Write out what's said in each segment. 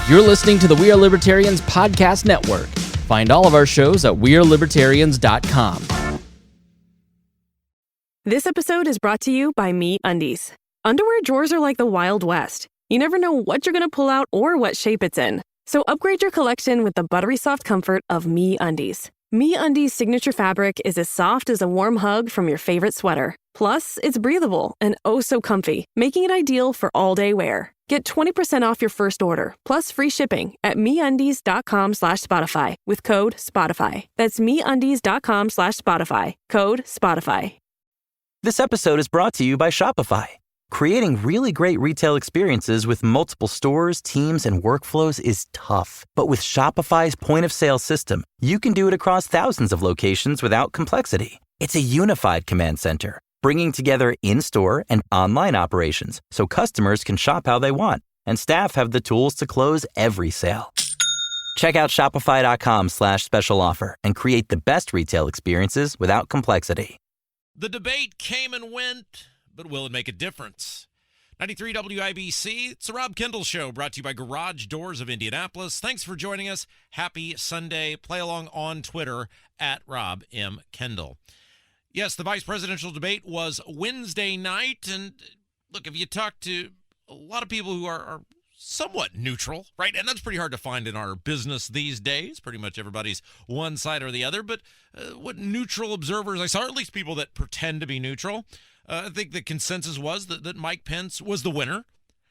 You're listening to the We Are Libertarians podcast network. Find all of our shows at wearelibertarians.com. This episode is brought to you by MeUndies. Underwear drawers are like the Wild West. You never know what you're going to pull out or what shape it's in. So upgrade your collection with the buttery soft comfort of MeUndies. MeUndies' signature fabric is as soft as a warm hug from your favorite sweater. Plus, it's breathable and oh so comfy, making it ideal for all-day wear. Get 20% off your first order, plus free shipping at MeUndies.com/Spotify with code SPOTIFY. That's MeUndies.com/Spotify, code SPOTIFY. This episode is brought to you by Shopify. Creating really great retail experiences with multiple stores, teams, and workflows is tough. But with Shopify's point-of-sale system, you can do it across thousands of locations without complexity. It's a unified command center, bringing together in-store and online operations so customers can shop how they want, and staff have the tools to close every sale. Check out shopify.com/special offer and create the best retail experiences without complexity. The debate came and went, but will it make a difference? 93 WIBC, it's the Rob Kendall Show, brought to you by Garage Doors of Indianapolis. Thanks for joining us. Happy Sunday. Play along on Twitter at Rob M. Kendall. Yes, the vice presidential debate was Wednesday night, and look, if you talk to a lot of people who are somewhat neutral, right? And that's pretty hard to find in our business these days. Pretty much everybody's one side or the other. But what neutral observers I saw, or at least people that pretend to be neutral, I think the consensus was that Mike Pence was the winner.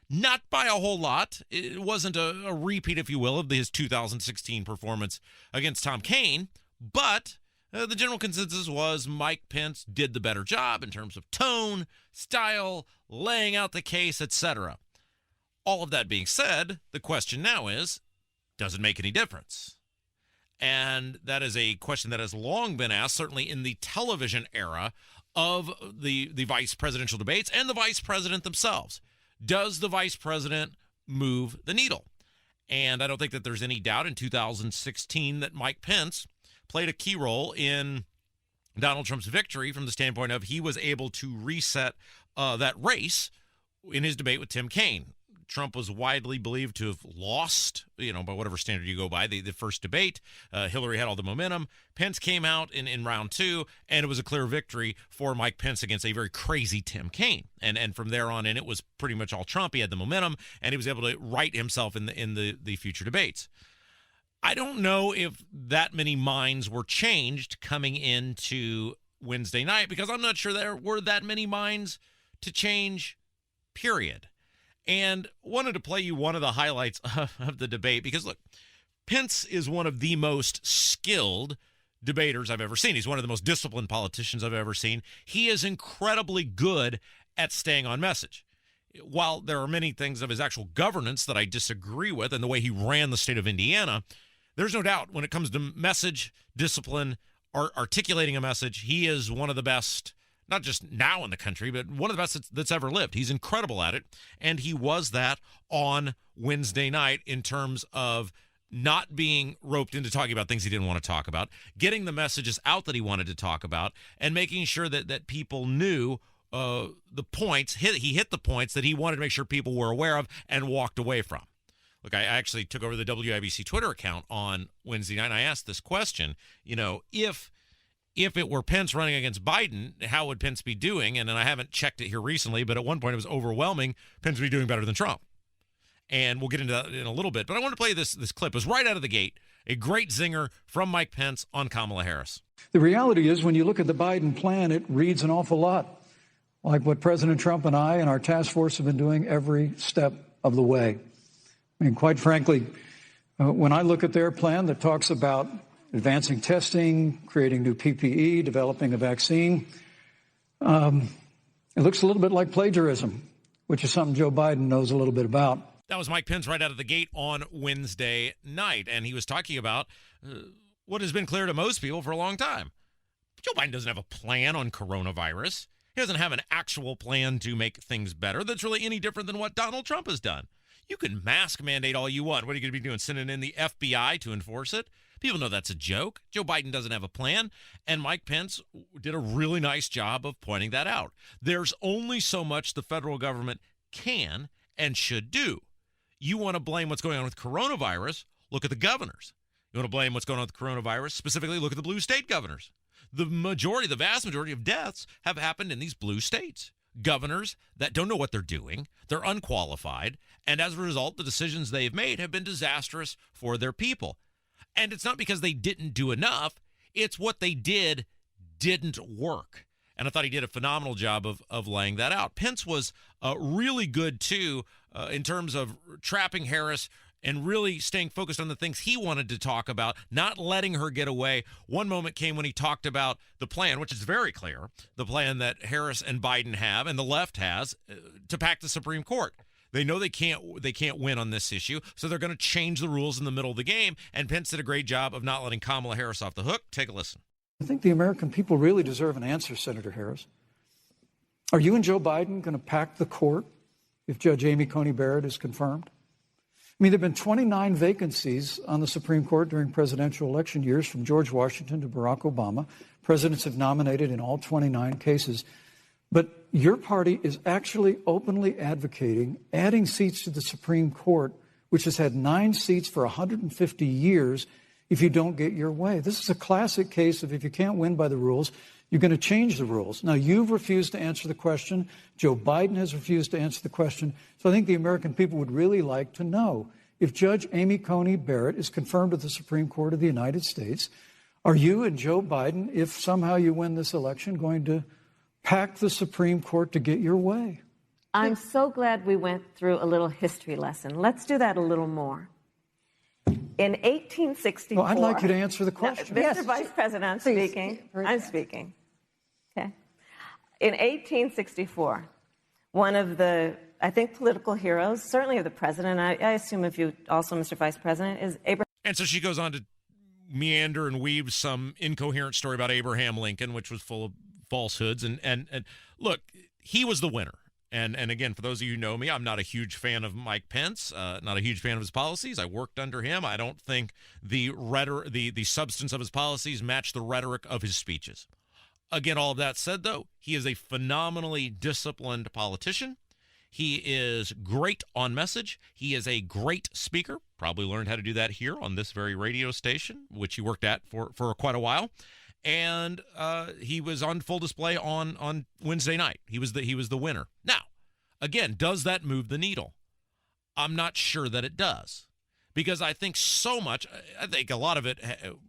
Not by a whole lot. It wasn't a repeat, if you will, of his 2016 performance against Tom Kaine. But the general consensus was Mike Pence did the better job in terms of tone, style, laying out the case, etc. All of that being said, the question now is, does it make any difference? And that is a question that has long been asked, certainly in the television era of the vice presidential debates and the vice president themselves. Does the vice president move the needle? And I don't think that there's any doubt in 2016 that Mike Pence played a key role in Donald Trump's victory from the standpoint of he was able to reset that race in his debate with Tim Kaine. Trump was widely believed to have lost, by whatever standard you go by, the first debate. Hillary had all the momentum. Pence came out in round two, and it was a clear victory for Mike Pence against a very crazy Tim Kaine. And from there on in, it was pretty much all Trump. He had the momentum, and he was able to right himself in the future debates. I don't know if that many minds were changed coming into Wednesday night, because I'm not sure there were that many minds to change, period. And wanted to play you one of the highlights of the debate because, look, Pence is one of the most skilled debaters I've ever seen. He's one of the most disciplined politicians I've ever seen. He is incredibly good at staying on message. While there are many things of his actual governance that I disagree with and the way he ran the state of Indiana, there's no doubt when it comes to message, discipline, articulating a message, he is one of the best, not just now in the country, but one of the best that's ever lived. He's incredible at it, and he was that on Wednesday night in terms of not being roped into talking about things he didn't want to talk about, getting the messages out that he wanted to talk about, and making sure that people knew the points. He hit the points that he wanted to make sure people were aware of and walked away from. Look, I actually took over the WIBC Twitter account on Wednesday night, and I asked this question, if it were Pence running against Biden, how would Pence be doing? And then I haven't checked it here recently, but at one point it was overwhelming. Pence would be doing better than Trump. And we'll get into that in a little bit. But I want to play this clip. It was right out of the gate. A great zinger from Mike Pence on Kamala Harris. The reality is when you look at the Biden plan, it reads an awful lot like what President Trump and I and our task force have been doing every step of the way. I mean, quite frankly, when I look at their plan that talks about advancing testing, creating new PPE, developing a vaccine, it looks a little bit like plagiarism, which is something Joe Biden knows a little bit about. That was Mike Pence right out of the gate on Wednesday night, and he was talking about what has been clear to most people for a long time. Joe Biden doesn't have a plan on coronavirus. He doesn't have an actual plan to make things better that's really any different than what Donald Trump has done. You can mask mandate all you want. What are you going to be doing, sending in the FBI to enforce it? People know that's a joke. Joe Biden doesn't have a plan, and Mike Pence did a really nice job of pointing that out. There's only so much the federal government can and should do. You want to blame what's going on with coronavirus, look at the governors. You want to blame what's going on with coronavirus, specifically look at the blue state governors. The vast majority of deaths have happened in these blue states. Governors that don't know what they're doing, they're unqualified, and as a result, the decisions they've made have been disastrous for their people. And it's not because they didn't do enough, it's what they didn't work. And I thought he did a phenomenal job of laying that out. Pence was really good, too, in terms of trapping Harris and really staying focused on the things he wanted to talk about, not letting her get away. One moment came when he talked about the plan, which is very clear, the plan that Harris and Biden have and the left has to pack the Supreme Court. They know they can't win on this issue, so they're going to change the rules in the middle of the game, and Pence did a great job of not letting Kamala Harris off the hook. Take a listen. I think the American people really deserve an answer, Senator Harris. Are you and Joe Biden going to pack the court if Judge Amy Coney Barrett is confirmed? I mean, there have been 29 vacancies on the Supreme Court during presidential election years, from George Washington to Barack Obama. Presidents have nominated in all 29 cases. But your party is actually openly advocating adding seats to the Supreme Court, which has had 9 seats for 150 years, if you don't get your way. This is a classic case of if you can't win by the rules, you're going to change the rules. Now, you've refused to answer the question. Joe Biden has refused to answer the question. So I think the American people would really like to know, if Judge Amy Coney Barrett is confirmed to the Supreme Court of the United States, are you and Joe Biden, if somehow you win this election, going to pack the Supreme Court to get your way? I'm so glad we went through a little history lesson. Let's do that a little more. In 1864... Well, I'd like you to answer the question. No, Mr. Vice President, I'm speaking. I'm speaking. Okay. In 1864, one of the, I think, political heroes, certainly of the president, I assume of you also, Mr. Vice President, is Abraham. And so she goes on to meander and weave some incoherent story about Abraham Lincoln, which was full of falsehoods. And look, he was the winner. And again, for those of you who know me, I'm not a huge fan of Mike Pence, not a huge fan of his policies. I worked under him. I don't think the substance of his policies match the rhetoric of his speeches. Again, all of that said, though, he is a phenomenally disciplined politician. He is great on message. He is a great speaker. Probably learned how to do that here on this very radio station, which he worked at for quite a while. And he was on full display on Wednesday night. He was the winner. Now, again, does that move the needle? I'm not sure that it does, because I think so much. I think a lot of it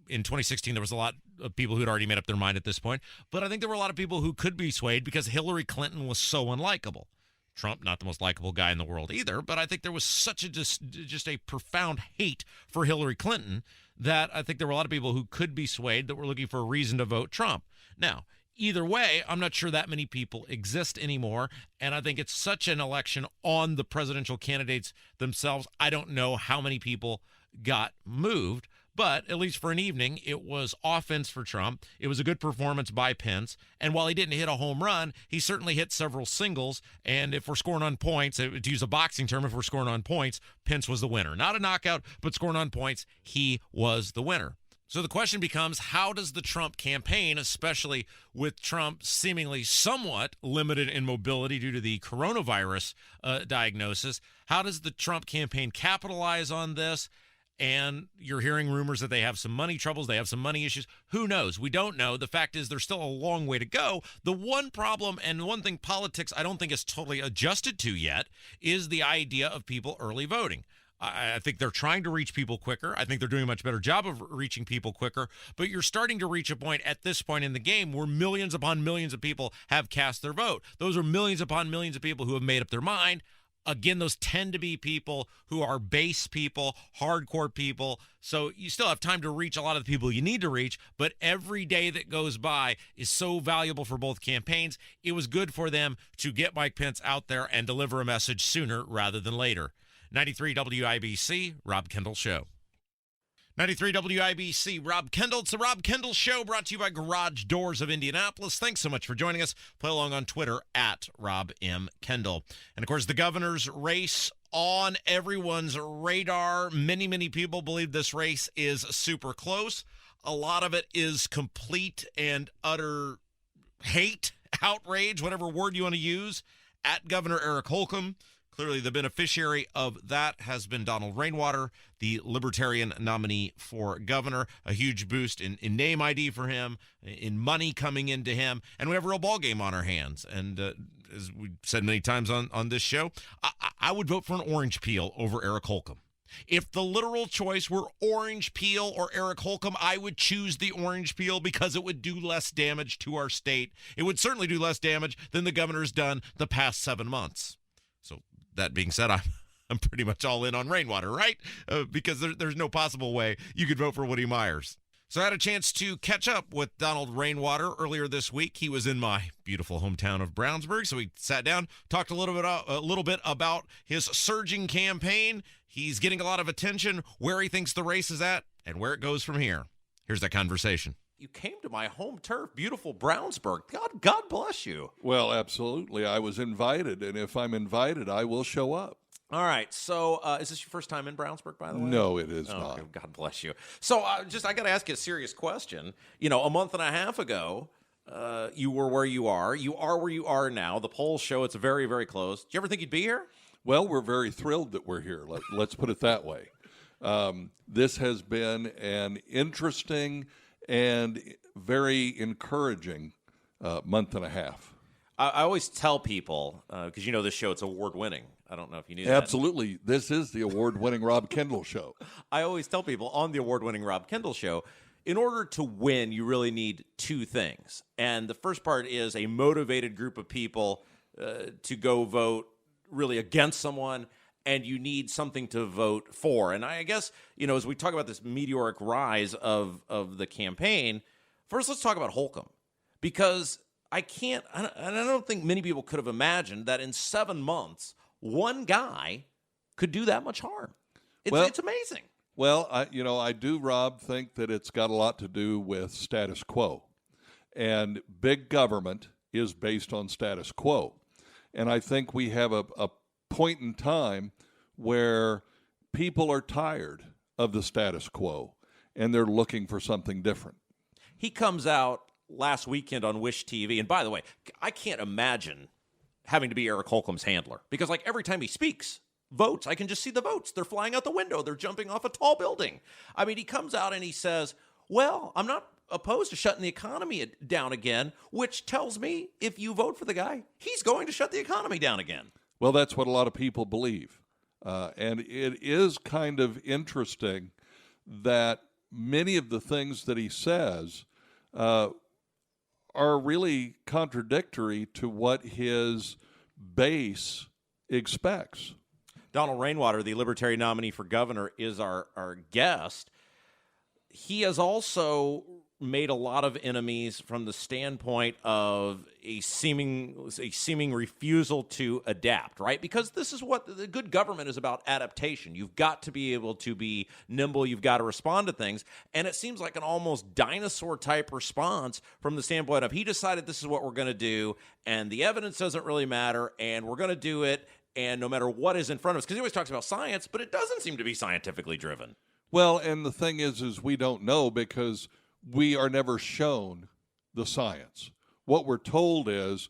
in 2016, there was a lot of people who had already made up their mind at this point. But I think there were a lot of people who could be swayed because Hillary Clinton was so unlikable. Trump, not the most likable guy in the world either, but I think there was such a just a profound hate for Hillary Clinton that I think there were a lot of people who could be swayed that were looking for a reason to vote Trump. Now, either way, I'm not sure that many people exist anymore, and I think it's such an election on the presidential candidates themselves. I don't know how many people got moved, but at least for an evening, it was offense for Trump. It was a good performance by Pence, and while he didn't hit a home run, he certainly hit several singles, and if we're scoring on points, to use a boxing term, if we're scoring on points, Pence was the winner. Not a knockout, but scoring on points, he was the winner. So the question becomes, how does the Trump campaign, especially with Trump seemingly somewhat limited in mobility due to the coronavirus diagnosis, how does the Trump campaign capitalize on this? And you're hearing rumors that they have some money troubles, they have some money issues. Who knows? We don't know. The fact is there's still a long way to go. The one problem and one thing politics I don't think is totally adjusted to yet is the idea of people early voting. I think they're trying to reach people quicker. I think they're doing a much better job of reaching people quicker. But you're starting to reach a point at this point in the game where millions upon millions of people have cast their vote. Those are millions upon millions of people who have made up their mind. Again, those tend to be people who are base people, hardcore people. So you still have time to reach a lot of the people you need to reach, but every day that goes by is so valuable for both campaigns. It was good for them to get Mike Pence out there and deliver a message sooner rather than later. 93 WIBC, Rob Kendall Show. 93 WIBC, Rob Kendall. It's the Rob Kendall Show, brought to you by Garage Doors of Indianapolis. Thanks so much for joining us. Play along on Twitter at Rob M. Kendall. And, of course, the governor's race on everyone's radar. Many, many people believe this race is super close. A lot of it is complete and utter hate, outrage, whatever word you want to use, at Governor Eric Holcomb. Clearly, the beneficiary of that has been Donald Rainwater, the Libertarian nominee for governor. A huge boost in name ID for him, in money coming into him, and we have a real ball game on our hands. And as we've said many times on this show, I would vote for an orange peel over Eric Holcomb. If the literal choice were orange peel or Eric Holcomb, I would choose the orange peel because it would do less damage to our state. It would certainly do less damage than the governor's done the past 7 months. So that being said, I'm pretty much all in on Rainwater, right? Because there's no possible way you could vote for Woody Myers. So I had a chance to catch up with Donald Rainwater earlier this week. He was in my beautiful hometown of Brownsburg, so we sat down, talked a little bit about his surging campaign. He's getting a lot of attention, where he thinks the race is at, and where it goes from here. Here's that conversation. You came to my home turf, beautiful Brownsburg. God bless you. Well, absolutely. I was invited, and if I'm invited, I will show up. All right, so is this your first time in Brownsburg, by the way? No, it is not. Okay, God bless you. So I got to ask you a serious question. You know, a month and a half ago, you were where you are. You are where you are now. The polls show it's very, very close. Did you ever think you'd be here? Well, we're very thrilled that we're here. Let's put it that way. This has been an interesting and very encouraging month and a half. I always tell people, because you know this show, it's award-winning. I don't know if you knew that. Absolutely. This is the award-winning Rob Kendall show. I always tell people on the award-winning Rob Kendall show, in order to win, you really need two things. And the first part is a motivated group of people to go vote really against someone, and you need something to vote for. And I guess, you know, as we talk about this meteoric rise of the campaign, first let's talk about Holcomb. Because I don't think many people could have imagined that in 7 months, one guy could do that much harm. It's amazing. Well, I do, Rob, think that it's got a lot to do with status quo. And big government is based on status quo. And I think we have a point in time where people are tired of the status quo, and they're looking for something different. He comes out last weekend on Wish TV, and by the way, I can't imagine having to be Eric Holcomb's handler, because like every time he speaks, votes, I can just see the votes. They're flying out the window. They're jumping off a tall building. I mean, he comes out and he says, well, I'm not opposed to shutting the economy down again, which tells me if you vote for the guy, he's going to shut the economy down again. Well, that's what a lot of people believe. And it is kind of interesting that many of the things that he says are really contradictory to what his base expects. Donald Rainwater, the Libertarian nominee for governor, is our guest. He has also made a lot of enemies from the standpoint of a seeming refusal to adapt, right? Because this is what the good government is about: adaptation. You've got to be able to be nimble. You've got to respond to things. And it seems like an almost dinosaur-type response from the standpoint of he decided this is what we're going to do, and the evidence doesn't really matter, and we're going to do it, and no matter what is in front of us. Because he always talks about science, but it doesn't seem to be scientifically driven. Well, and the thing is we don't know because we are never shown the science. What we're told is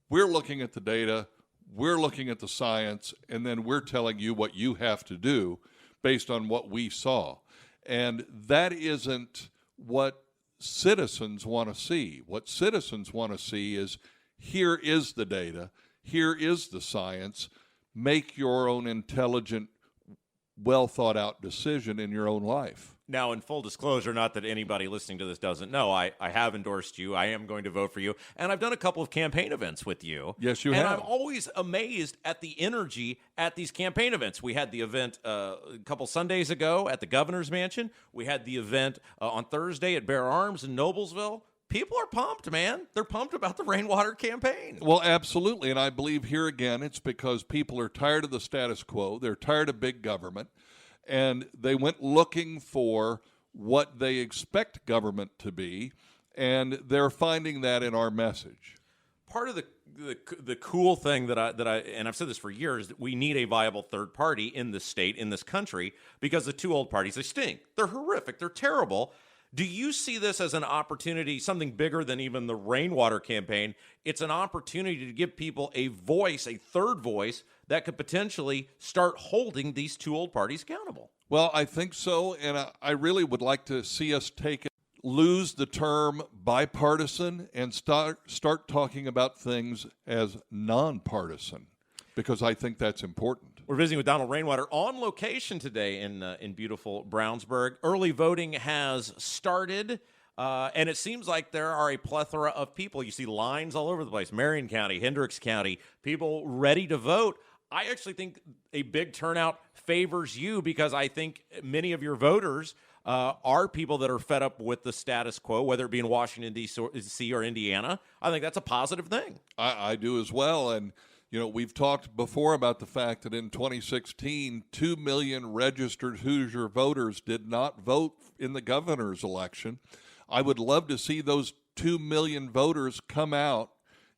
we're looking at the data, we're looking at the science, and then we're telling you what you have to do based on what we saw. And that isn't what citizens want to see. What citizens want to see is here is the data, here is the science, make your own intelligent, well-thought-out decision in your own life. Now, in full disclosure, not that anybody listening to this doesn't know, I have endorsed you. I am going to vote for you. And I've done a couple of campaign events with you. Yes, you have. have. And I'm always amazed at the energy at these campaign events. We had the event a couple Sundays ago at the governor's mansion. We had the event on Thursday at Bear Arms in Noblesville. People are pumped, man. They're pumped about the Rainwater campaign. Well, absolutely. And I believe here again, it's because people are tired of the status quo. They're tired of big government. And they went looking for what they expect government to be, and they're finding that in our message. Part of the cool thing that I and I've said this for years, that we need a viable third party in this state, in this country, because the two old parties, they stink. They're horrific. They're terrible. Do you see this as an opportunity, something bigger than even the rainwater campaign? It's an opportunity to give people a voice, a third voice, that could potentially start holding these two old parties accountable. Well, I think so, and I really would like to see us lose the term bipartisan and start talking about things as nonpartisan, because I think that's important. We're visiting with Donald Rainwater on location today in beautiful Brownsburg. Early voting has started, and it seems like there are a plethora of people. You see lines all over the place. Marion County, Hendricks County, people ready to vote. I actually think a big turnout favors you, because I think many of your voters are people that are fed up with the status quo, whether it be in Washington, D.C. or Indiana. I think that's a positive thing. I do as well, and we've talked before about the fact that in 2016, 2 million registered Hoosier voters did not vote in the governor's election. I would love to see those 2 million voters come out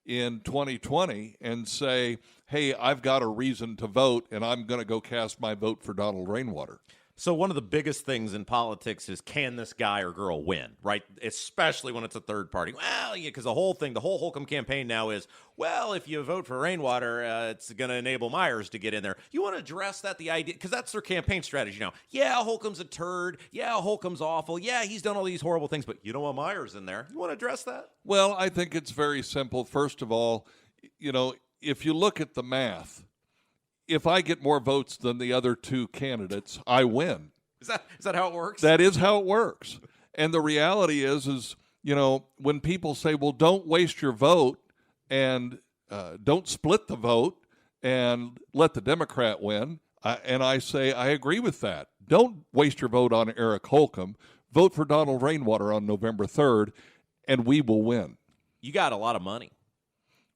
in 2020 and say, hey, I've got a reason to vote, and I'm going to go cast my vote for Donald Rainwater. So one of the biggest things in politics is, can this guy or girl win, right? Especially when it's a third party. Well, yeah, because the whole Holcomb campaign now is, well, if you vote for Rainwater, it's going to enable Myers to get in there. You want to address that, the idea, because that's their campaign strategy now. Yeah, Holcomb's a turd. Yeah, Holcomb's awful. Yeah, he's done all these horrible things, but you don't want Myers in there. You want to address that? Well, I think it's very simple. First of all, if you look at the math, if I get more votes than the other two candidates, I win. Is that how it works? That is how it works. And the reality is when people say, well, don't waste your vote and don't split the vote and let the Democrat win, and I say I agree with that. Don't waste your vote on Eric Holcomb. Vote for Donald Rainwater on November 3rd, and we will win. You got a lot of money.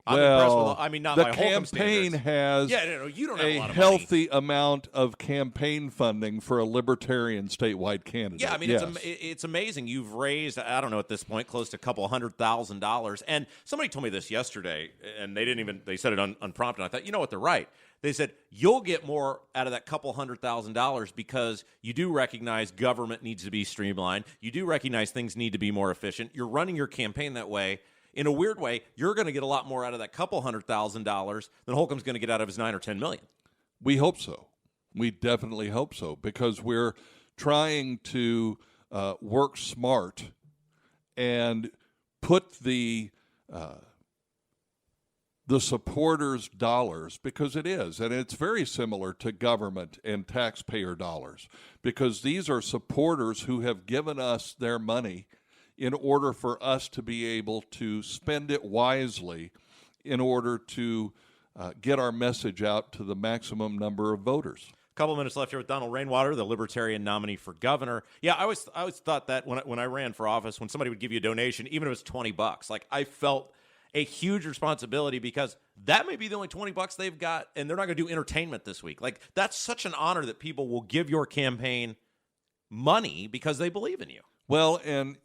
Well, not the by Holcomb campaign standards. has you don't have a lot of healthy money. amount of campaign funding for a libertarian statewide candidate. Yeah, yes. it's amazing. You've raised, I don't know at this point, close to a couple $100,000. And somebody told me this yesterday, and they said it unprompted. And I thought, you know what, they're right. They said, you'll get more out of that couple $100,000 because you do recognize government needs to be streamlined. You do recognize things need to be more efficient. You're running your campaign that way. In a weird way, you're going to get a lot more out of that couple $100,000 than Holcomb's going to get out of his $9 or $10 million. We hope so. We definitely hope so, because we're trying to work smart and put the supporters' dollars, because it is, and it's very similar to government and taxpayer dollars, because these are supporters who have given us their money in order for us to be able to spend it wisely in order to get our message out to the maximum number of voters. A couple minutes left here with Donald Rainwater, the Libertarian nominee for governor. Yeah, I always thought that when I ran for office, when somebody would give you a donation, even if it was $20, like I felt a huge responsibility, because that may be the only $20 they've got, and they're not going to do entertainment this week. Like, that's such an honor that people will give your campaign money because they believe in you. Well, and,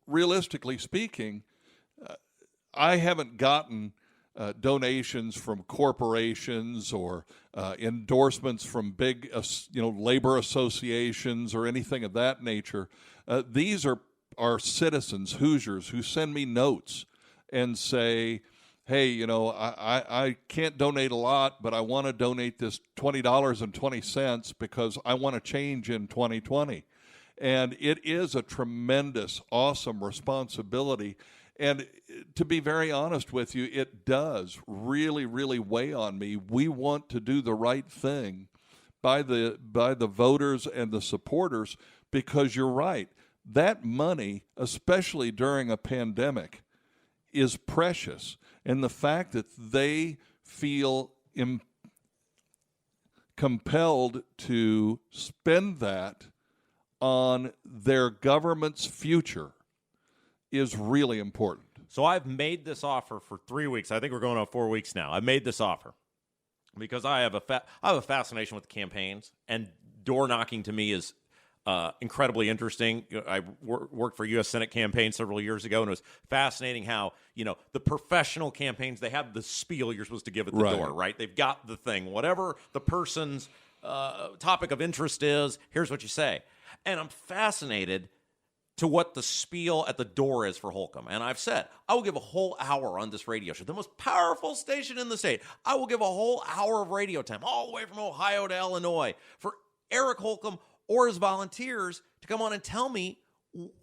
realistically speaking, I haven't gotten donations from corporations or endorsements from big, labor associations or anything of that nature. These are our citizens, Hoosiers, who send me notes and say, hey, I can't donate a lot, but I want to donate this $20.20 because I want to change in 2020. And it is a tremendous, awesome responsibility. And to be very honest with you, it does really, really weigh on me. We want to do the right thing by the voters and the supporters, because you're right. That money, especially during a pandemic, is precious. And the fact that they feel compelled to spend that on their government's future is really important. So I've made this offer for 3 weeks. I think we're going on 4 weeks now. I made this offer because I have a fascination with campaigns, and door knocking to me is incredibly interesting. I worked for U.S. Senate campaign several years ago, and it was fascinating how, the professional campaigns, they have the spiel you're supposed to give at the door, right? They've got the thing. Whatever the person's topic of interest is, here's what you say. And I'm fascinated to what the spiel at the door is for Holcomb. And I've said, I will give a whole hour on this radio show, the most powerful station in the state. I will give a whole hour of radio time all the way from Ohio to Illinois for Eric Holcomb or his volunteers to come on and tell me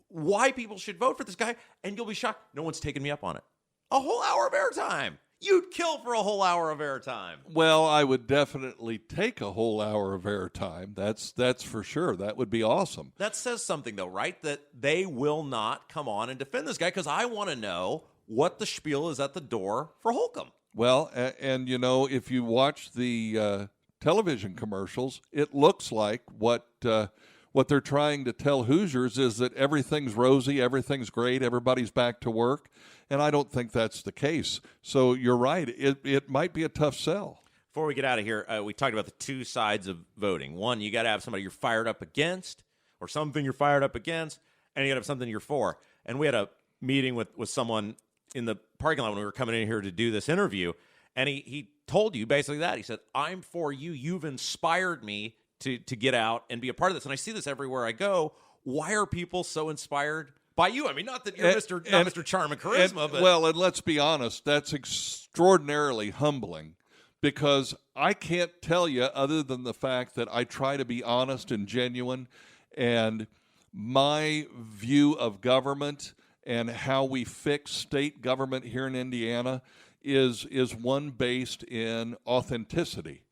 why people should vote for this guy. And you'll be shocked. No one's taken me up on it. A whole hour of airtime. You'd kill for a whole hour of airtime. Well, I would definitely take a whole hour of airtime. That's for sure. That would be awesome. That says something, though, right? That they will not come on and defend this guy because I want to know what the spiel is at the door for Holcomb. Well, and you know, if you watch the television commercials, it looks like what they're trying to tell Hoosiers is that everything's rosy, everything's great, everybody's back to work. And I don't think that's the case. So you're right. It might be a tough sell. Before we get out of here, we talked about the two sides of voting. One, you got to have somebody you're fired up against or something you're fired up against, and you got to have something you're for. And we had a meeting with someone in the parking lot when we were coming in here to do this interview, and he told you basically that. He said, I'm for you. You've inspired me to get out and be a part of this. And I see this everywhere I go. Why are people so inspired by you? I mean, not that you're Mr. Charm and Charisma, but... Well, and let's be honest, that's extraordinarily humbling because I can't tell you other than the fact that I try to be honest and genuine, and my view of government and how we fix state government here in Indiana is one based in authenticity.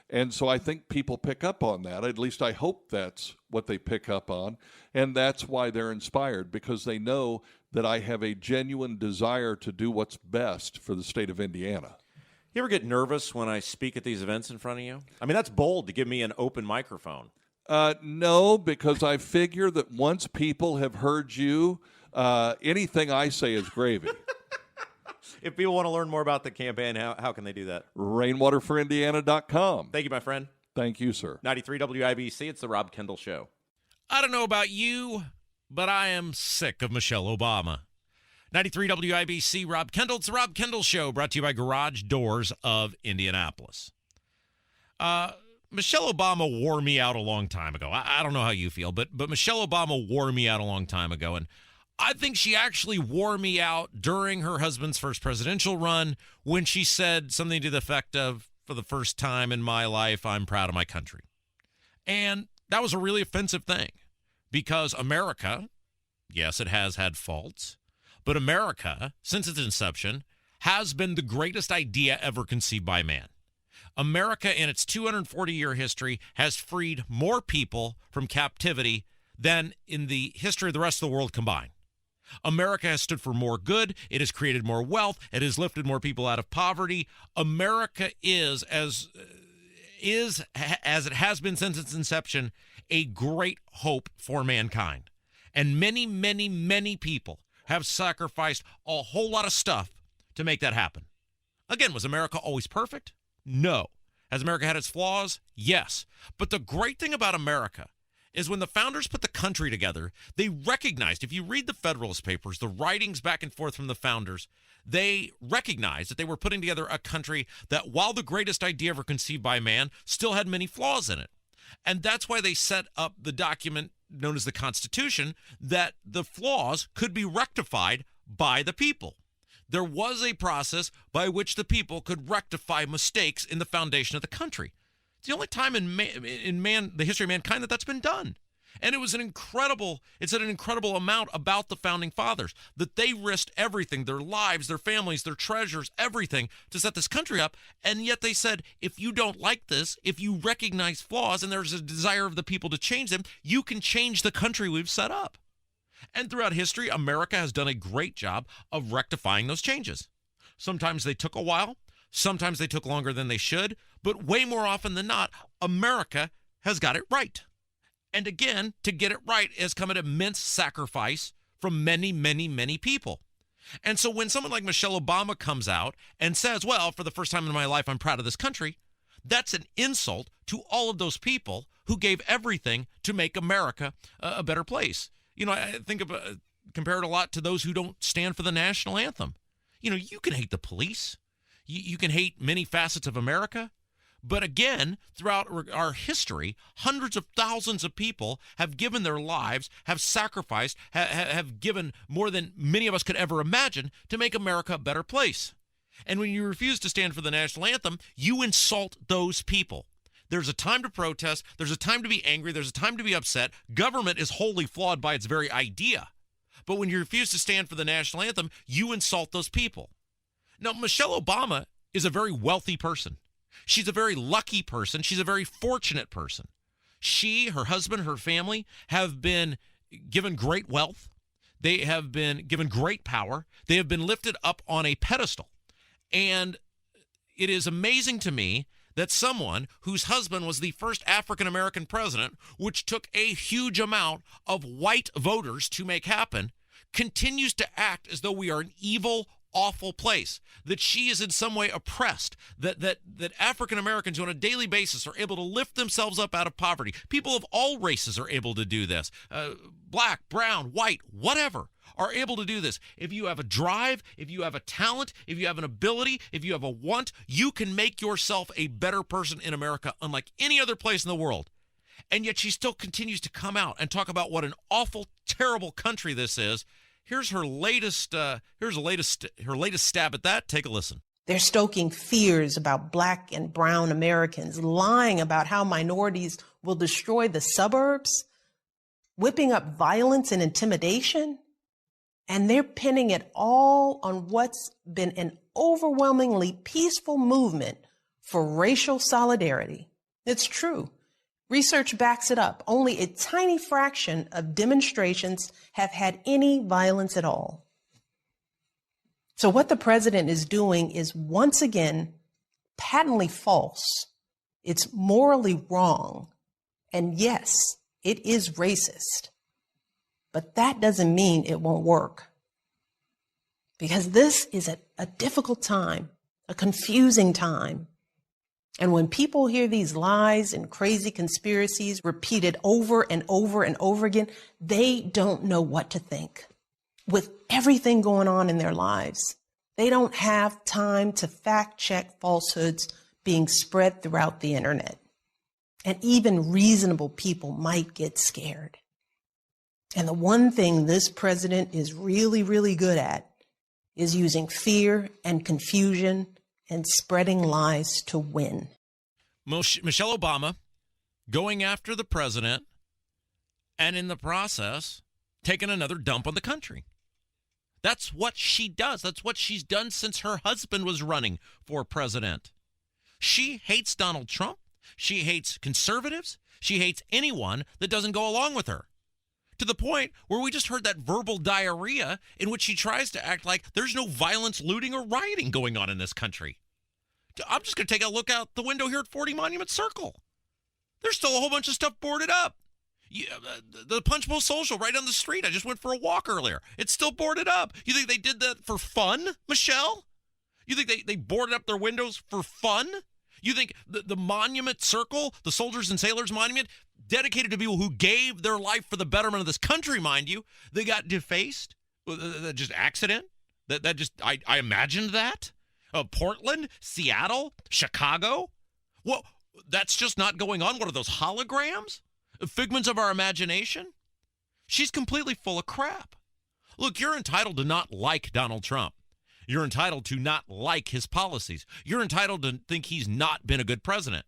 And so I think people pick up on that. At least I hope that's what they pick up on. And that's why they're inspired, because they know that I have a genuine desire to do what's best for the state of Indiana. You ever get nervous when I speak at these events in front of you? I mean, that's bold to give me an open microphone. No, because I figure that once people have heard you, anything I say is gravy. If people want to learn more about the campaign, how can they do that? Rainwaterforindiana.com. Thank you, my friend. Thank you, sir. 93 WIBC, it's the Rob Kendall Show. I don't know about you, but I am sick of Michelle Obama. 93 WIBC, Rob Kendall. It's the Rob Kendall Show, brought to you by Garage Doors of Indianapolis. Michelle Obama wore me out a long time ago. I don't know how you feel, but Michelle Obama wore me out a long time ago, and I think she actually wore me out during her husband's first presidential run when she said something to the effect of, for the first time in my life, I'm proud of my country. And that was a really offensive thing because America, yes, it has had faults, but America, since its inception, has been the greatest idea ever conceived by man. America, in its 240-year history, has freed more people from captivity than in the history of the rest of the world combined. America has stood for more good. It has created more wealth. It has lifted more people out of poverty. America is, as it has been since its inception, a great hope for mankind. And many, many, many people have sacrificed a whole lot of stuff to make that happen. Again, was America always perfect? No. Has America had its flaws? Yes. But the great thing about America is when the founders put the country together, they recognized, if you read the Federalist Papers, the writings back and forth from the founders, they recognized that they were putting together a country that, while the greatest idea ever conceived by man, still had many flaws in it. And that's why they set up the document known as the Constitution, that the flaws could be rectified by the people. There was a process by which the people could rectify mistakes in the foundation of the country. It's the only time in the history of mankind that's been done. And it was an incredible amount about the founding fathers, that they risked everything, their lives, their families, their treasures, everything to set this country up. And yet they said, if you don't like this, if you recognize flaws and there's a desire of the people to change them, you can change the country we've set up. And throughout history, America has done a great job of rectifying those changes. Sometimes they took a while. Sometimes they took longer than they should. But way more often than not, America has got it right. And again, to get it right has come at immense sacrifice from many, many, many people. And so when someone like Michelle Obama comes out and says, well, for the first time in my life, I'm proud of this country, that's an insult to all of those people who gave everything to make America a better place. You know, I think of compare it a lot to those who don't stand for the national anthem. You know, you can hate the police. You can hate many facets of America. But again, throughout our history, hundreds of thousands of people have given their lives, have sacrificed, have given more than many of us could ever imagine to make America a better place. And when you refuse to stand for the national anthem, you insult those people. There's a time to protest. There's a time to be angry. There's a time to be upset. Government is wholly flawed by its very idea. But when you refuse to stand for the national anthem, you insult those people. Now, Michelle Obama is a very wealthy person. She's a very lucky person. She's a very fortunate person. She, her husband, her family have been given great wealth. They have been given great power. They have been lifted up on a pedestal. And it is amazing to me that someone whose husband was the first African-American president, which took a huge amount of white voters to make happen, continues to act as though we are an evil, awful place, that she is in some way oppressed, that African Americans on a daily basis are able to lift themselves up out of poverty. People of all races are able to do this. Black, brown, white, whatever, are able to do this. If you have a drive, if you have a talent, if you have an ability, if you have a want, you can make yourself a better person in America, unlike any other place in the world. And yet she still continues to come out and talk about what an awful, terrible country this is. Here's her latest stab at that. Take a listen. They're stoking fears about Black and brown Americans, lying about how minorities will destroy the suburbs, whipping up violence and intimidation, and they're pinning it all on what's been an overwhelmingly peaceful movement for racial solidarity. It's true. Research backs it up. Only a tiny fraction of demonstrations have had any violence at all. So what the president is doing is once again patently false. It's morally wrong. And yes, it is racist. But that doesn't mean it won't work. Because this is a difficult time, a confusing time. And when people hear these lies and crazy conspiracies repeated over and over and over again, they don't know what to think. With everything going on in their lives, they don't have time to fact check falsehoods being spread throughout the internet. And even reasonable people might get scared. And the one thing this president is really, really good at is using fear and confusion and spreading lies to win. Michelle Obama going after the president and in the process taking another dump on the country. That's what she does. That's what she's done since her husband was running for president. She hates Donald Trump. She hates conservatives. She hates anyone that doesn't go along with her. To the point where we just heard that verbal diarrhea in which she tries to act like there's no violence, looting, or rioting going on in this country. I'm just going to take a look out the window here at 40 Monument Circle. There's still a whole bunch of stuff boarded up. The Punch Bowl Social right down the street. I just went for a walk earlier. It's still boarded up. You think they did that for fun, Michelle? You think they boarded up their windows for fun? You think the Monument Circle, the Soldiers and Sailors Monument, dedicated to people who gave their life for the betterment of this country, mind you, they got defaced? Just accident? I imagined that? Portland, Seattle, Chicago? Well, that's just not going on. What are those, holograms? Figments of our imagination? She's completely full of crap. Look, you're entitled to not like Donald Trump. You're entitled to not like his policies. You're entitled to think he's not been a good president.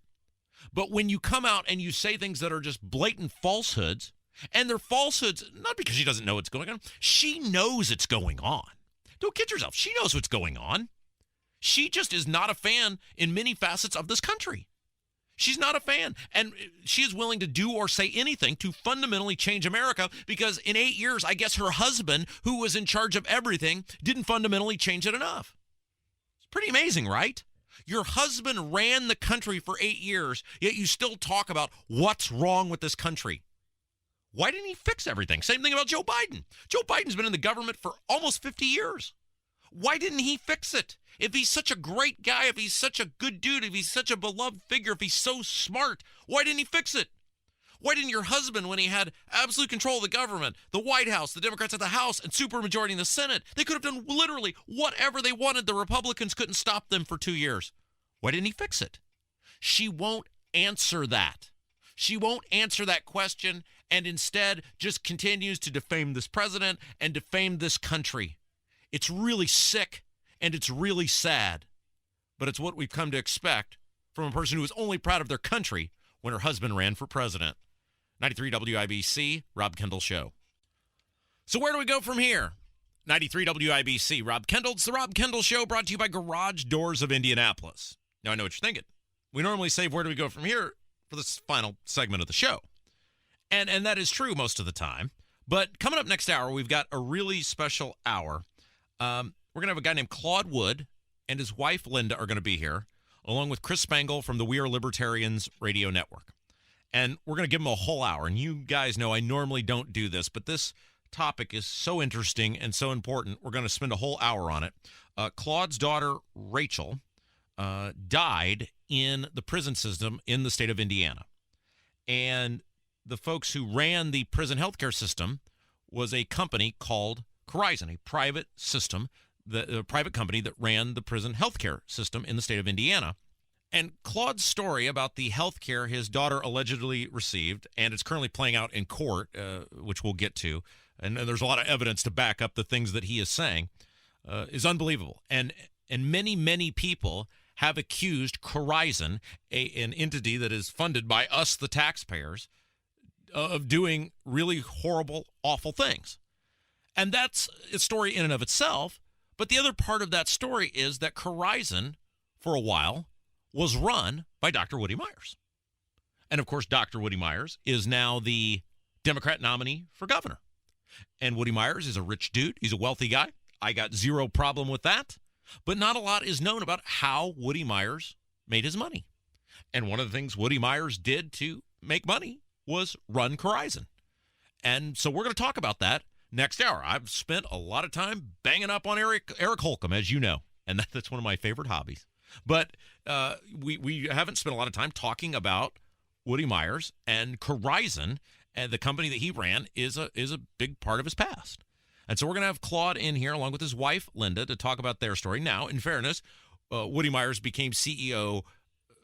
But when you come out and you say things that are just blatant falsehoods, and they're falsehoods not because she doesn't know what's going on, she knows it's going on. Don't kid yourself. She knows what's going on. She just is not a fan in many facets of this country. She's not a fan, and she is willing to do or say anything to fundamentally change America because in 8 years, I guess her husband, who was in charge of everything, didn't fundamentally change it enough. It's pretty amazing, right? Your husband ran the country for 8 years, yet you still talk about what's wrong with this country. Why didn't he fix everything? Same thing about Joe Biden. Joe Biden's been in the government for almost 50 years. Why didn't he fix it? If he's such a great guy, if he's such a good dude, if he's such a beloved figure, if he's so smart, why didn't he fix it? Why didn't your husband, when he had absolute control of the government, the White House, the Democrats at the House, and supermajority in the Senate, they could have done literally whatever they wanted. The Republicans couldn't stop them for 2 years. Why didn't he fix it? She won't answer that. She won't answer that question, and instead just continues to defame this president and defame this country. It's really sick, and it's really sad. But it's what we've come to expect from a person who is only proud of their country when her husband ran for president. 93 WIBC, Rob Kendall Show. So where do we go from here? 93 WIBC, Rob Kendall. It's the Rob Kendall Show, brought to you by Garage Doors of Indianapolis. Now, I know what you're thinking. We normally save where do we go from here for this final segment of the show. And that is true most of the time. But coming up next hour, we've got a really special hour. We're going to have a guy named Claude Wood and his wife, Linda, are going to be here, along with Chris Spangle from the We Are Libertarians radio network. And we're going to give them a whole hour. And you guys know I normally don't do this, but this topic is so interesting and so important, we're going to spend a whole hour on it. Claude's daughter, Rachel, died in the prison system in the state of Indiana. And the folks who ran the prison healthcare system was a company called Corizon, a private system, the private company that ran the prison healthcare system in the state of Indiana. And Claude's story about the health care his daughter allegedly received, and it's currently playing out in court, which we'll get to, and there's a lot of evidence to back up the things that he is saying, is unbelievable. And many, many people have accused Corizon, an entity that is funded by us, the taxpayers, of doing really horrible, awful things. And that's a story in and of itself. But the other part of that story is that Corizon, for a while, was run by Dr. Woody Myers. And, of course, Dr. Woody Myers is now the Democrat nominee for governor. And Woody Myers is a rich dude. He's a wealthy guy. I got zero problem with that. But not a lot is known about how Woody Myers made his money. And one of the things Woody Myers did to make money was run Corizon. And so we're going to talk about that next hour. I've spent a lot of time banging up on Eric Holcomb, as you know, and that's one of my favorite hobbies. But we haven't spent a lot of time talking about Woody Myers, and Corizon, and the company that he ran is a big part of his past. And so we're going to have Claude in here along with his wife, Linda, to talk about their story. Now, in fairness, Woody Myers became CEO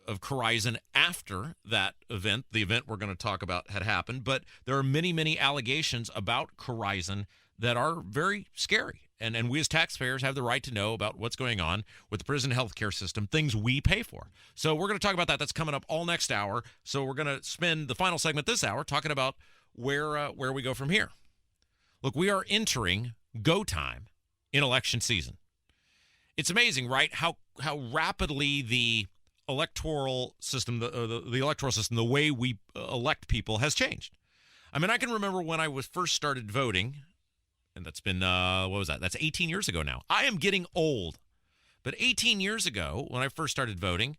of Corizon after that event. The event we're going to talk about had happened, but there are many, many allegations about Corizon that are very scary. And we as taxpayers have the right to know about what's going on with the prison healthcare system, things we pay for. So we're going to talk about that. That's coming up all next hour. So we're going to spend the final segment this hour talking about where we go from here. Look, we are entering go time in election season. It's amazing, right? How rapidly the electoral system, the electoral system, the way we elect people has changed. I mean, I can remember when I first started voting, and that's been, what was that? That's 18 years ago now. I am getting old. But 18 years ago, when I first started voting,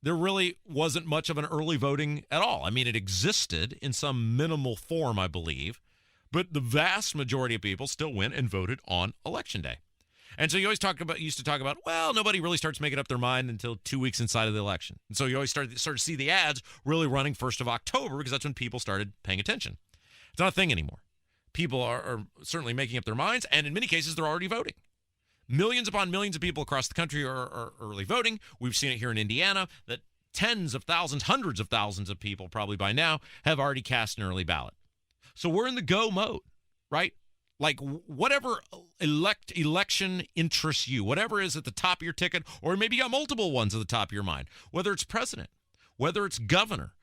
there really wasn't much of an early voting at all. I mean, it existed in some minimal form, I believe, but the vast majority of people still went and voted on Election Day. And so you always used to talk about, well, nobody really starts making up their mind until 2 weeks inside of the election. And so you always start to see the ads really running 1st of October because that's when people started paying attention. It's not a thing anymore. People are certainly making up their minds, and in many cases, they're already voting. Millions upon millions of people across the country are early voting. We've seen it here in Indiana that tens of thousands, hundreds of thousands of people probably by now have already cast an early ballot. So we're in the go mode, right? Like whatever election interests you, whatever is at the top of your ticket, or maybe you got multiple ones at the top of your mind, whether it's president, whether it's governor,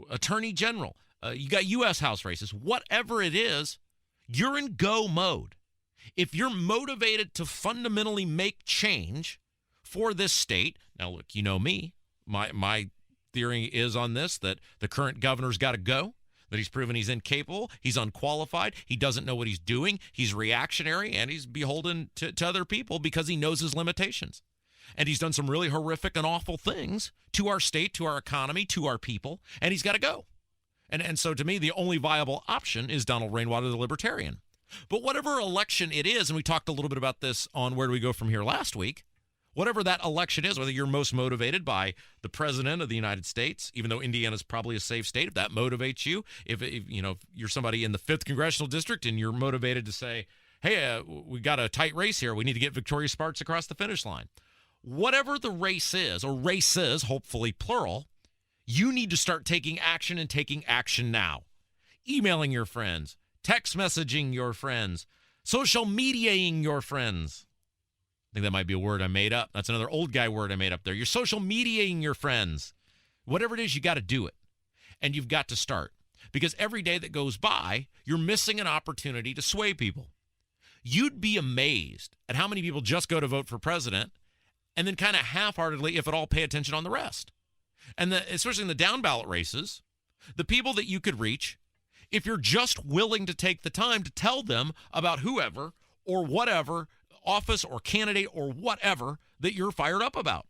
attorney general, you got U.S. House races, whatever it is, you're in go mode. If you're motivated to fundamentally make change for this state, now look, you know me, my theory is on this, that the current governor's got to go, that he's proven he's incapable, he's unqualified, he doesn't know what he's doing, he's reactionary, and he's beholden to other people because he knows his limitations. And he's done some really horrific and awful things to our state, to our economy, to our people, and he's got to go. And so to me, the only viable option is Donald Rainwater, the Libertarian. But whatever election it is, and we talked a little bit about this on Where Do We Go From Here last week, whatever that election is, whether you're most motivated by the president of the United States, even though Indiana's probably a safe state, if that motivates you, if you're somebody in the 5th Congressional District and you're motivated to say, hey, we got a tight race here, we need to get Victoria Sparks across the finish line. Whatever the race is, or races, hopefully plural, You need to start taking action and taking action now. Emailing your friends, text messaging your friends, social mediating your friends. I think that might be a word I made up. That's another old guy word I made up there. You're social mediating your friends. Whatever it is, you got to do it. And you've got to start. Because every day that goes by, you're missing an opportunity to sway people. You'd be amazed at how many people just go to vote for president and then kind of half-heartedly, if at all, pay attention on the rest. And especially in the down ballot races, the people that you could reach, if you're just willing to take the time to tell them about whoever or whatever office or candidate or whatever that you're fired up about.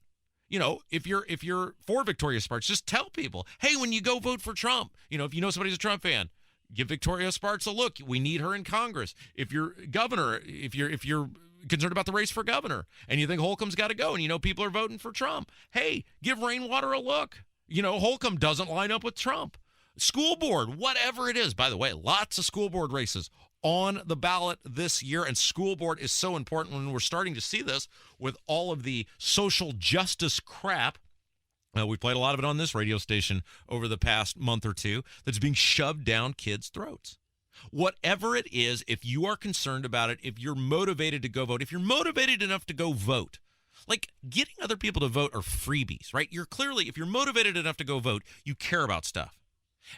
You know, if you're for Victoria Sparks, just tell people, hey, when you go vote for Trump, you know, if you know somebody's a Trump fan, give Victoria Sparks a look. We need her in Congress. If you're governor, if you're concerned about the race for governor and you think Holcomb's got to go and you know people are voting for Trump, hey, give Rainwater a look. You know, Holcomb doesn't line up with Trump. School board, whatever it is. By the way, lots of school board races on the ballot this year, and school board is so important when we're starting to see this with all of the social justice crap. We played a lot of it on this radio station over the past month or two that's being shoved down kids' throats. Whatever it is, if you are concerned about it, if you're motivated to go vote, if you're motivated enough to go vote, like getting other people to vote are freebies, right? You're clearly, if you're motivated enough to go vote, you care about stuff.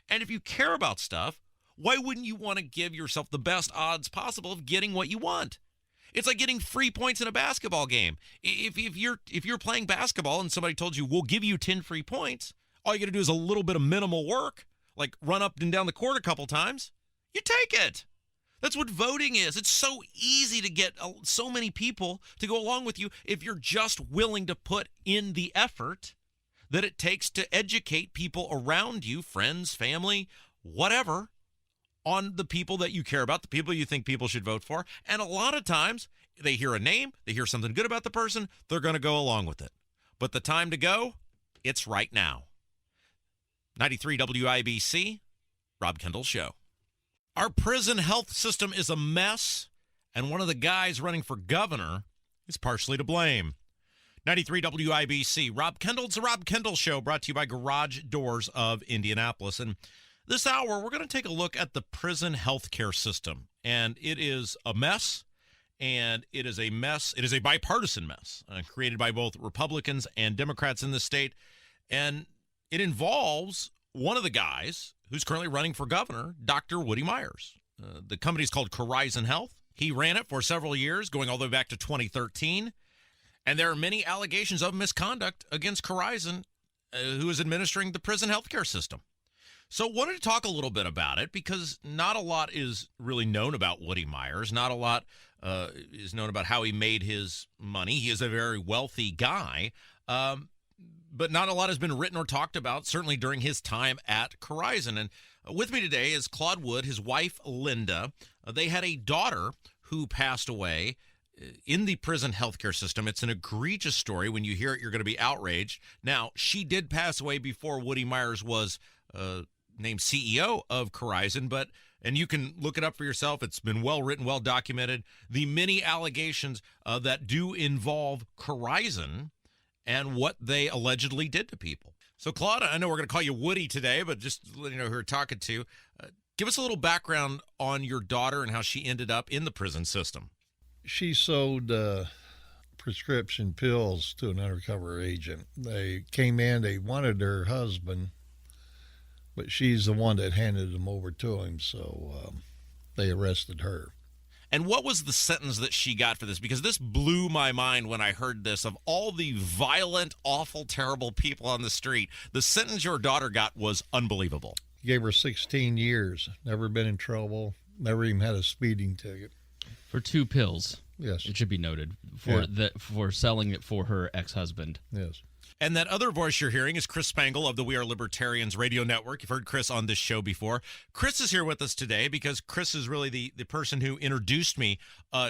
And if you care about stuff, why wouldn't you want to give yourself the best odds possible of getting what you want? It's like getting free points in a basketball game. If you're playing basketball and somebody told you, we'll give you 10 free points, all you got to do is a little bit of minimal work, like run up and down the court a couple times, you take it. That's what voting is. It's so easy to get so many people to go along with you if you're just willing to put in the effort that it takes to educate people around you, friends, family, whatever, on the people that you care about, the people you think people should vote for. And a lot of times they hear a name, they hear something good about the person, they're going to go along with it. But the time to go, it's right now. 93 WIBC, Rob Kendall Show. Our prison health system is a mess, and one of the guys running for governor is partially to blame. 93 WIBC, Rob Kendall. It's the Rob Kendall Show, brought to you by Garage Doors of Indianapolis. And this hour, we're going to take a look at the prison healthcare system. And it is a mess, and it is a mess. It is a bipartisan mess created by both Republicans and Democrats in the state. And it involves one of the guys who's currently running for governor, Dr. Woody Myers. The company's called Corizon Health. He ran it for several years, going all the way back to 2013. And there are many allegations of misconduct against Corizon, who is administering the prison healthcare system. So wanted to talk a little bit about it because not a lot is really known about Woody Myers. Not a lot is known about how he made his money. He is a very wealthy guy, but not a lot has been written or talked about, certainly during his time at Corizon. And with me today is Claude Wood, his wife, Linda. They had a daughter who passed away in the prison healthcare system. It's an egregious story. When you hear it, you're going to be outraged. Now, she did pass away before Woody Myers was named CEO of Corizon, and you can look it up for yourself. It's been well written, well documented. The many allegations that do involve Corizon and what they allegedly did to people. So, Claude, I know we're going to call you Woody today, but just let you know who we're talking to. Give us a little background on your daughter and how she ended up in the prison system. She sold prescription pills to an undercover agent. They came in, they wanted her husband, but she's the one that handed them over to him, so they arrested her. And what was the sentence that she got for this? Because this blew my mind when I heard this. Of all the violent, awful, terrible people on the street, the sentence your daughter got was unbelievable. Gave her 16 years, never been in trouble, never even had a speeding ticket. For 2 pills. Yes. It should be noted. For selling it for her ex-husband. Yes. And that other voice you're hearing is Chris Spangle of the We Are Libertarians radio network. You've heard Chris on this show before. Chris is here with us today because Chris is really the person who introduced me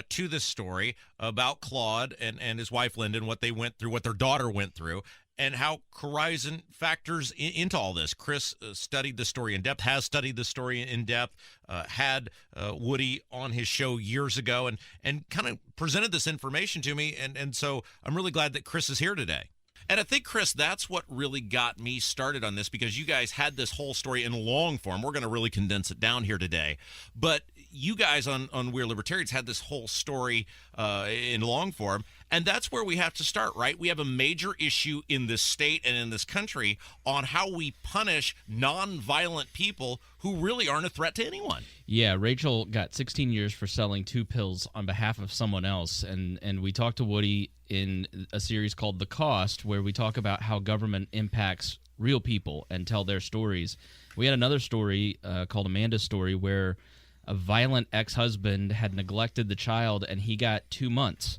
to this story about Claude and his wife Linda and what they went through, what their daughter went through, and how Corizon factors into all this. Chris studied the story in depth, has studied the story in depth, had Woody on his show years ago, and kind of presented this information to me. And so I'm really glad that Chris is here today. And I think, Chris, that's what really got me started on this, because you guys had this whole story in long form. We're going to really condense it down here today. But you guys on We're Libertarians had this whole story in long form, and that's where we have to start, right? We have a major issue in this state and in this country on how we punish nonviolent people who really aren't a threat to anyone. Yeah, Rachel got 16 years for selling 2 pills on behalf of someone else, and we talked to Woody in a series called The Cost, where we talk about how government impacts real people and tell their stories. We had another story called Amanda's Story, where a violent ex-husband had neglected the child, and he got 2 months.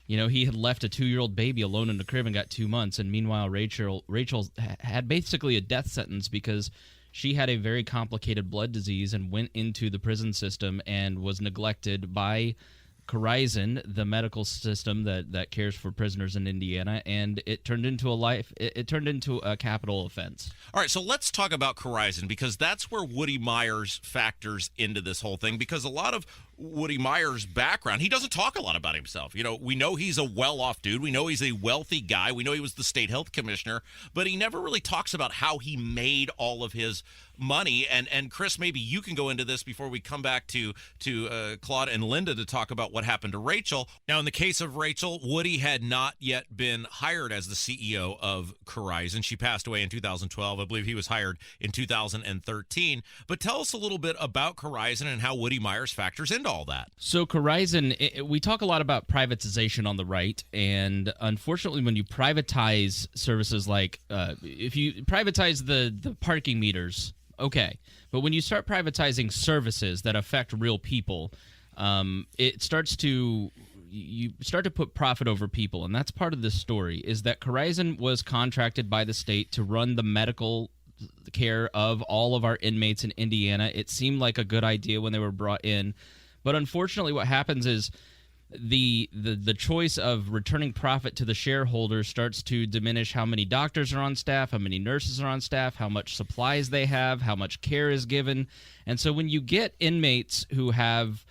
You know, he had left a 2-year-old baby alone in the crib and got 2 months, and meanwhile Rachel had basically a death sentence because she had a very complicated blood disease and went into the prison system and was neglected by Corizon, the medical system that cares for prisoners in Indiana, and it turned into a capital offense. All right, so let's talk about Corizon, because that's where Woody Myers factors into this whole thing, because a lot of Woody Myers' background, he doesn't talk a lot about himself. You know, we know he's a well-off dude. We know he's a wealthy guy. We know he was the state health commissioner, but he never really talks about how he made all of his money. And Chris, maybe you can go into this before we come back to Claude and Linda to talk about what happened to Rachel. Now, in the case of Rachel, Woody had not yet been hired as the CEO of Corizon. She passed away in 2012. I believe he was hired in 2013. But tell us a little bit about Corizon and how Woody Myers factors into all that. So Corizon, we talk a lot about privatization on the right, and unfortunately when you privatize services like if you privatize the parking meters, okay, but when you start privatizing services that affect real people, it starts to you start to put profit over people, and that's part of this story, is that Corizon was contracted by the state to run the medical care of all of our inmates in Indiana. It seemed like a good idea when they were brought in, but unfortunately what happens is the choice of returning profit to the shareholders starts to diminish how many doctors are on staff, how many nurses are on staff, how much supplies they have, how much care is given. And so when you get inmates who have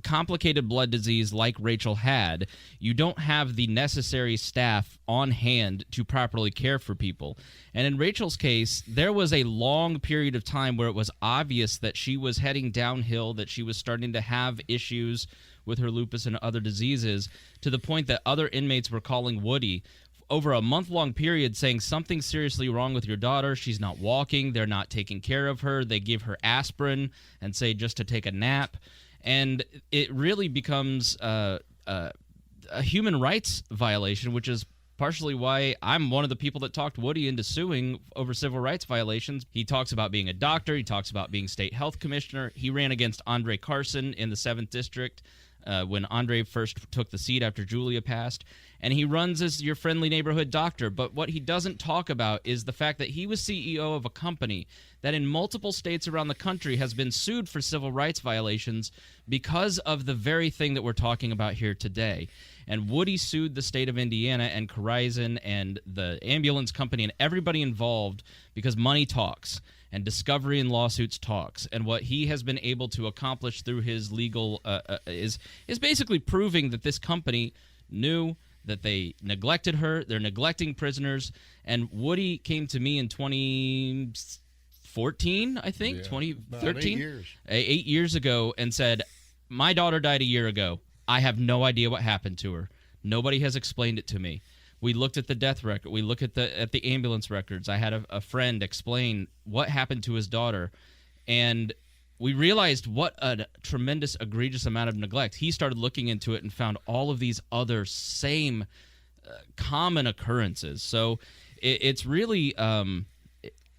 complicated blood disease like Rachel had, you don't have the necessary staff on hand to properly care for people. And in Rachel's case, there was a long period of time where it was obvious that she was heading downhill, that she was starting to have issues with her lupus and other diseases, to the point that other inmates were calling Woody over a month-long period saying something's seriously wrong with your daughter. She's not walking. They're not taking care of her. They give her aspirin and say just to take a nap. And it really becomes a human rights violation, which is partially why I'm one of the people that talked Woody into suing over civil rights violations. He talks about being a doctor. He talks about being state health commissioner. He ran against Andre Carson in the 7th District when Andre first took the seat after Julia passed. And he runs as your friendly neighborhood doctor. But what he doesn't talk about is the fact that he was CEO of a company that in multiple states around the country has been sued for civil rights violations because of the very thing that we're talking about here today. And Woody sued the state of Indiana and Corizon and the ambulance company and everybody involved because money talks and discovery in lawsuits talks. And what he has been able to accomplish through his legal is basically proving that this company knew that they neglected her. They're neglecting prisoners. And Woody came to me in 2014, I think, 2013, 8 years. 8 years ago, and said, my daughter died a year ago. I have no idea what happened to her. Nobody has explained it to me. We looked at the death record. We looked at the ambulance records. I had a friend explain what happened to his daughter, and we realized what a tremendous, egregious amount of neglect. He started looking into it and found all of these other same common occurrences. So it's really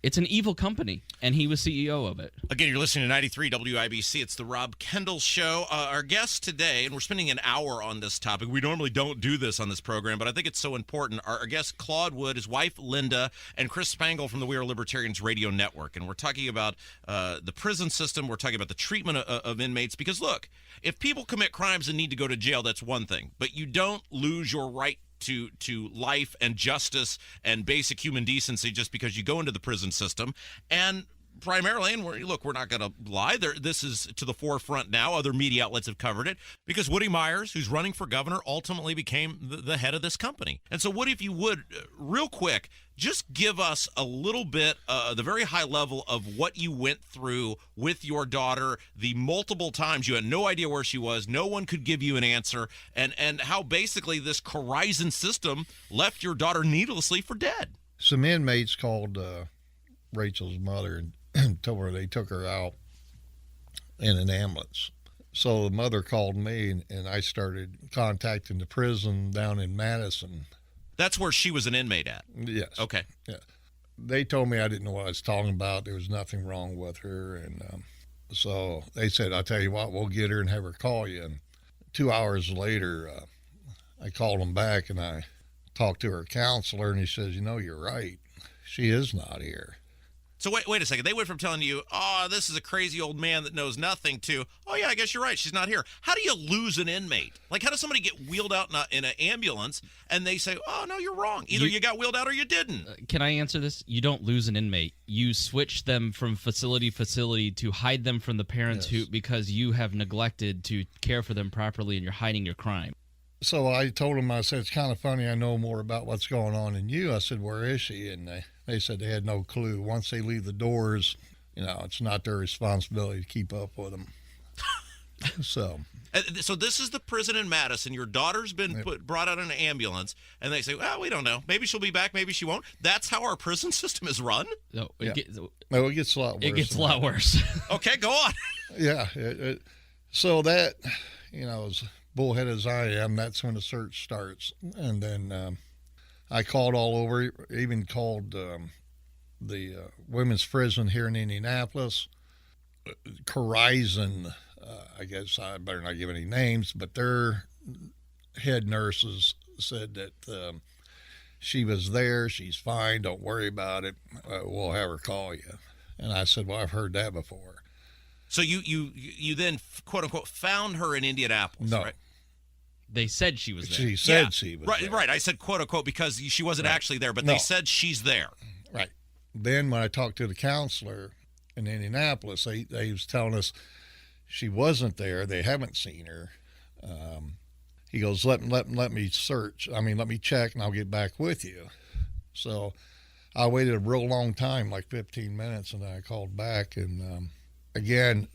it's an evil company, and he was CEO of it. Again, you're listening to 93 WIBC. It's the Rob Kendall Show. Our guest today, and we're spending an hour on this topic. We normally don't do this on this program, but I think it's so important. Our guest, Claude Wood, his wife, Linda, and Chris Spangle from the We Are Libertarians Radio Network. And we're talking about the prison system. We're talking about the treatment of inmates. Because, look, if people commit crimes and need to go to jail, that's one thing. But you don't lose your right to life and justice and basic human decency just because you go into the prison system. And primarily, and we're not going to lie, this is to the forefront now. Other media outlets have covered it because Woody Myers, who's running for governor, ultimately became the head of this company. And so, Woody, if you would, real quick, just give us a little bit, the very high level of what you went through with your daughter, the multiple times you had no idea where she was, no one could give you an answer, and how basically this Corizon system left your daughter needlessly for dead. Some inmates called Rachel's mother and told her they took her out in an ambulance. So the mother called me, and I started contacting the prison down in Madison. That's where she was an inmate at? Yes. Okay. Yeah. They told me I didn't know what I was talking about. There was nothing wrong with her. And so they said, I'll tell you what, we'll get her and have her call you. And 2 hours later, I called him back, and I talked to her counselor, and he says, you're right. She is not here. So wait a second. They went from telling you, oh, this is a crazy old man that knows nothing, to, oh, yeah, I guess you're right. She's not here. How do you lose an inmate? Like, how does somebody get wheeled out in an ambulance and they say, oh, no, you're wrong. Either you got wheeled out or you didn't. Can I answer this? You don't lose an inmate. You switch them from facility to hide them from the parents because you have neglected to care for them properly and you're hiding your crime. So I told him, I said, it's kind of funny. I know more about what's going on than you. I said, where is she? And they said they had no clue. Once they leave the doors, it's not their responsibility to keep up with them. So this is the prison in Madison. Your daughter's been brought out in an ambulance, and they say, well, we don't know. Maybe she'll be back. Maybe she won't. That's how our prison system is run? No, it gets a lot worse. It gets a lot worse. Okay, go on. Yeah. So that, as bullheaded as I am, that's when the search starts. And then I called all over, even called the women's prison here in Indianapolis, Corizon. I guess I better not give any names, but their head nurses said that she was there, she's fine, don't worry about it, we'll have her call you. And I said, well, I've heard that before. So you then, quote unquote, found her in Indianapolis, no. Right? They said she was there. She said she was there. Right. I said quote unquote because she wasn't actually there, but they said she's there. Right. Then when I talked to the counselor in Indianapolis, they was telling us she wasn't there. They haven't seen her. He goes, let me search. Let me check, and I'll get back with you. So I waited a real long time, like 15 minutes, and then I called back and again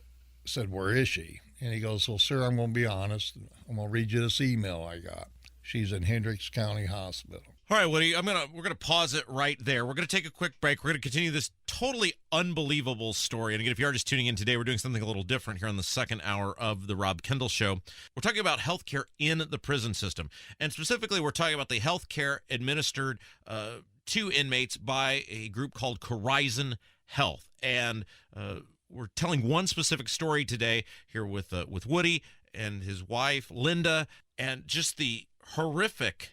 said, where is she? And he goes, well, sir, I'm going to be honest. I'm going to read you this email I got. She's in Hendricks County Hospital. All right, Woody, we're gonna pause it right there. We're gonna take a quick break. We're gonna continue this totally unbelievable story. And again, if you are just tuning in today, we're doing something a little different here on the second hour of the Rob Kendall Show. We're talking about healthcare in the prison system, and specifically, we're talking about the healthcare administered to inmates by a group called Corizon Health. And we're telling one specific story today here with Woody and his wife Linda, and just the horrific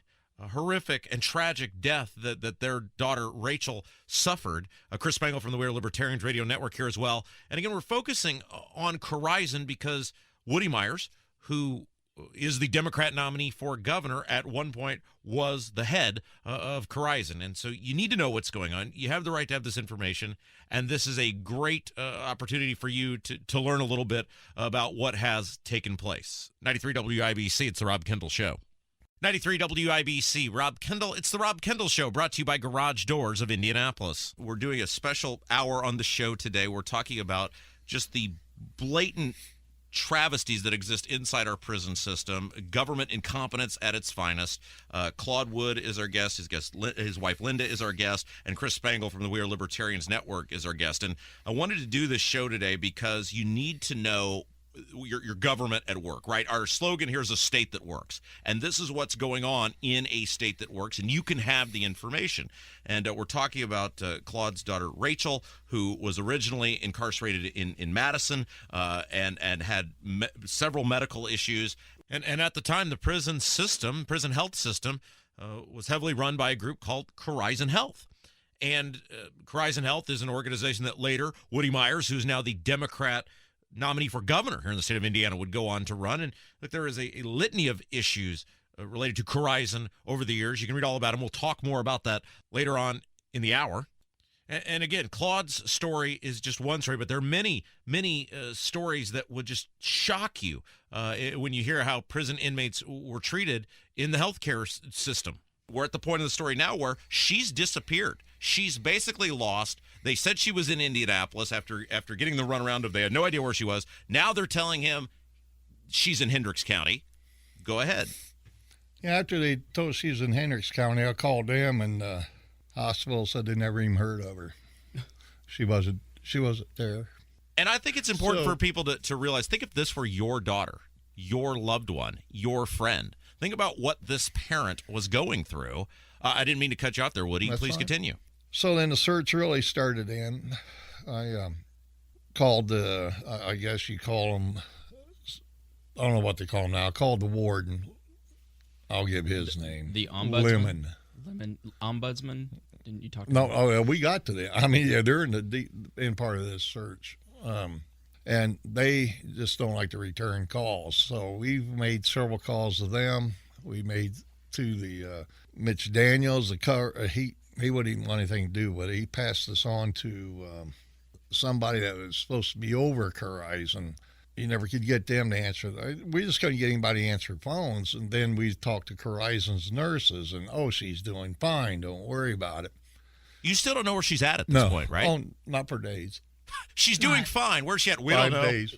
and tragic death that their daughter Rachel suffered. Chris Spangle from the We Are Libertarians Radio Network here as well. And again, we're focusing on Corizon because Woody Myers, who is the Democrat nominee for governor, at one point was the head of Corizon. And so you need to know what's going on. You have the right to have this information, and this is a great opportunity for you to learn a little bit about what has taken place. 93 WIBC, it's the Rob Kendall Show. 93 WIBC, Rob Kendall. It's the Rob Kendall Show, brought to you by Garage Doors of Indianapolis. We're doing a special hour on the show today. We're talking about just the blatant travesties that exist inside our prison system, government incompetence at its finest. Claude Wood is our guest. His wife Linda is our guest, and Chris Spangle from the We Are Libertarians Network is our guest. And I wanted to do this show today because you need to know your government at work, right? Our slogan here is a state that works. And this is what's going on in a state that works, and you can have the information. And we're talking about Claude's daughter, Rachel, who was originally incarcerated in Madison and had several medical issues. And at the time, the prison health system, was heavily run by a group called Corizon Health. And Corizon Health is an organization that later Woody Myers, who's now the Democrat nominee for governor here in the state of Indiana, would go on to run. And look, there is a litany of issues related to Corizon over the years. You can read all about them. We'll talk more about that later on in the hour. And again, Claude's story is just one story, but there are many, many stories that would just shock you when you hear how prison inmates were treated in the healthcare system. We're at the point of the story now where she's disappeared. She's basically lost. They said she was in Indianapolis after getting the runaround of they had no idea where she was. Now they're telling him she's in Hendricks County. Go ahead. Yeah, after they told she was in Hendricks County, I called them, and the hospital said they never even heard of her. She wasn't there. And I think it's important for people to realize, think if this were your daughter, your loved one, your friend. Think about what this parent was going through. I didn't mean to cut you off there, Woody. That's Please fine. continue. So then the search really started in. I called I guess you call them, I don't know what they call them now. I called the warden. I'll give his name. The ombudsman? Lemon Ombudsman? Didn't you talk to No, him? we got to that. I mean, yeah, they're in the deep in part of this search. And they just don't like to return calls. So we've made several calls to them. We made to the Mitch Daniels. He wouldn't even want anything to do with it. He passed this on to somebody that was supposed to be over Corizon. You never could get them to answer. We just couldn't get anybody to answer phones. And then we talked to Corizon's nurses, and, she's doing fine. Don't worry about it. You still don't know where she's at this point, right? Oh, not for days. She's doing fine. Where's she at? We don't know. 5 days.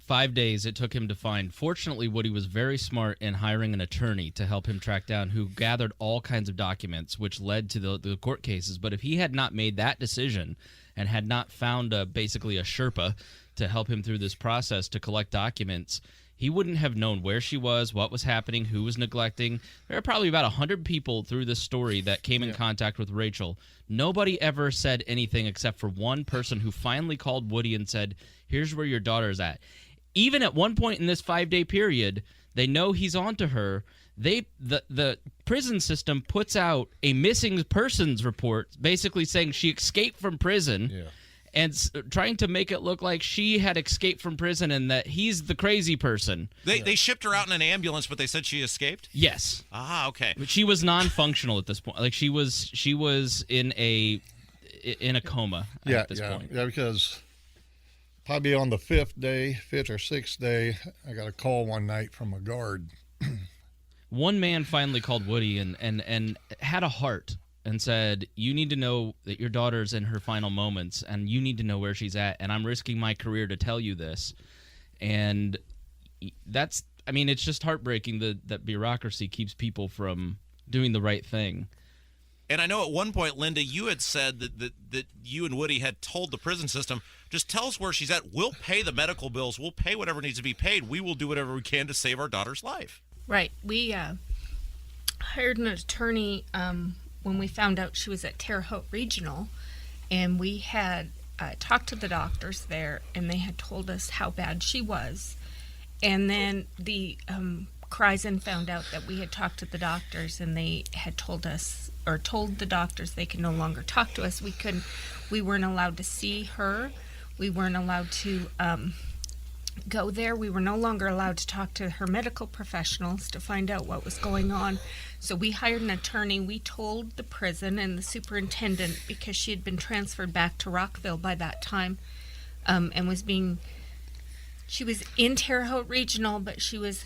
5 days it took him to find. Fortunately, Woody was very smart in hiring an attorney to help him track down, who gathered all kinds of documents, which led to the court cases. But if he had not made that decision and had not found basically a Sherpa to help him through this process to collect documents, he wouldn't have known where she was, what was happening, who was neglecting. There are probably about 100 people through this story that came in contact with Rachel. Nobody ever said anything except for one person who finally called Woody and said, here's where your daughter's at. Even at one point in this 5-day period, they know he's on to her. The prison system puts out a missing persons report basically saying she escaped from prison. Yeah. And trying to make it look like she had escaped from prison and that he's the crazy person. They shipped her out in an ambulance, but they said she escaped? Yes. Ah, okay. But she was non-functional at this point. Like she was in a coma at this point. Yeah, because probably on the fifth or sixth day, I got a call one night from a guard. One man finally called Woody and had a heart and said, you need to know that your daughter's in her final moments, and you need to know where she's at, and I'm risking my career to tell you this. And it's just heartbreaking that bureaucracy keeps people from doing the right thing. And I know at one point, Linda, you had said that you and Woody had told the prison system, just tell us where she's at. We'll pay the medical bills. We'll pay whatever needs to be paid. We will do whatever we can to save our daughter's life. Right. We hired an attorney when we found out she was at Terre Haute Regional, and we had talked to the doctors there, and they had told us how bad she was. And then the Corizon found out that we had talked to the doctors, and they had told the doctors they could no longer talk to us. We weren't allowed to see her. We weren't allowed to go there. We were no longer allowed to talk to her medical professionals to find out what was going on. So we hired an attorney. We told the prison and the superintendent, because she had been transferred back to Rockville by that time, and she was in Terre Haute Regional, but she was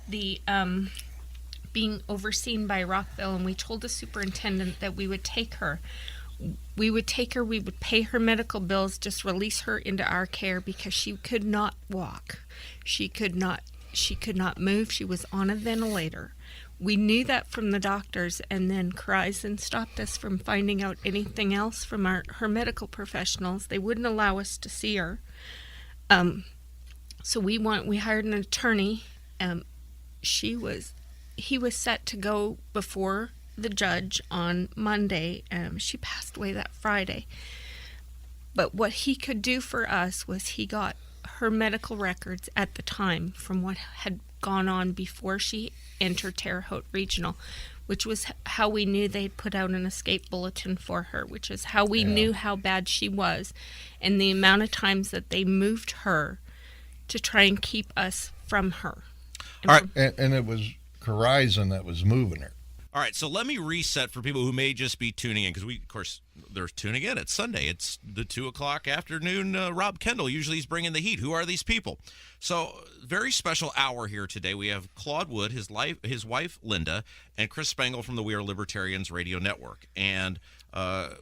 being overseen by Rockville, and we told the superintendent that we would take her. We would pay her medical bills, just release her into our care, because she could not walk. She could not move. She was on a ventilator. We knew that from the doctors, and then Corizon stopped us from finding out anything else from her medical professionals. They wouldn't allow us to see her. So we hired an attorney. He was set to go before the judge on Monday. She passed away that Friday. But what he could do for us was he got her medical records at the time from what had gone on before she entered Terre Haute Regional, which was how we knew they'd put out an escape bulletin for her, which is how we knew how bad she was, and the amount of times that they moved her to try and keep us from her. And it was Corizon that was moving her. All right, so let me reset for people who may just be tuning in, because of course, they're tuning in. It's Sunday. It's the 2 o'clock afternoon. Rob Kendall, usually he's bringing the heat. Who are these people? So, very special hour here today. We have Claude Wood, his wife, Linda, and Chris Spangle from the We Are Libertarians Radio Network. And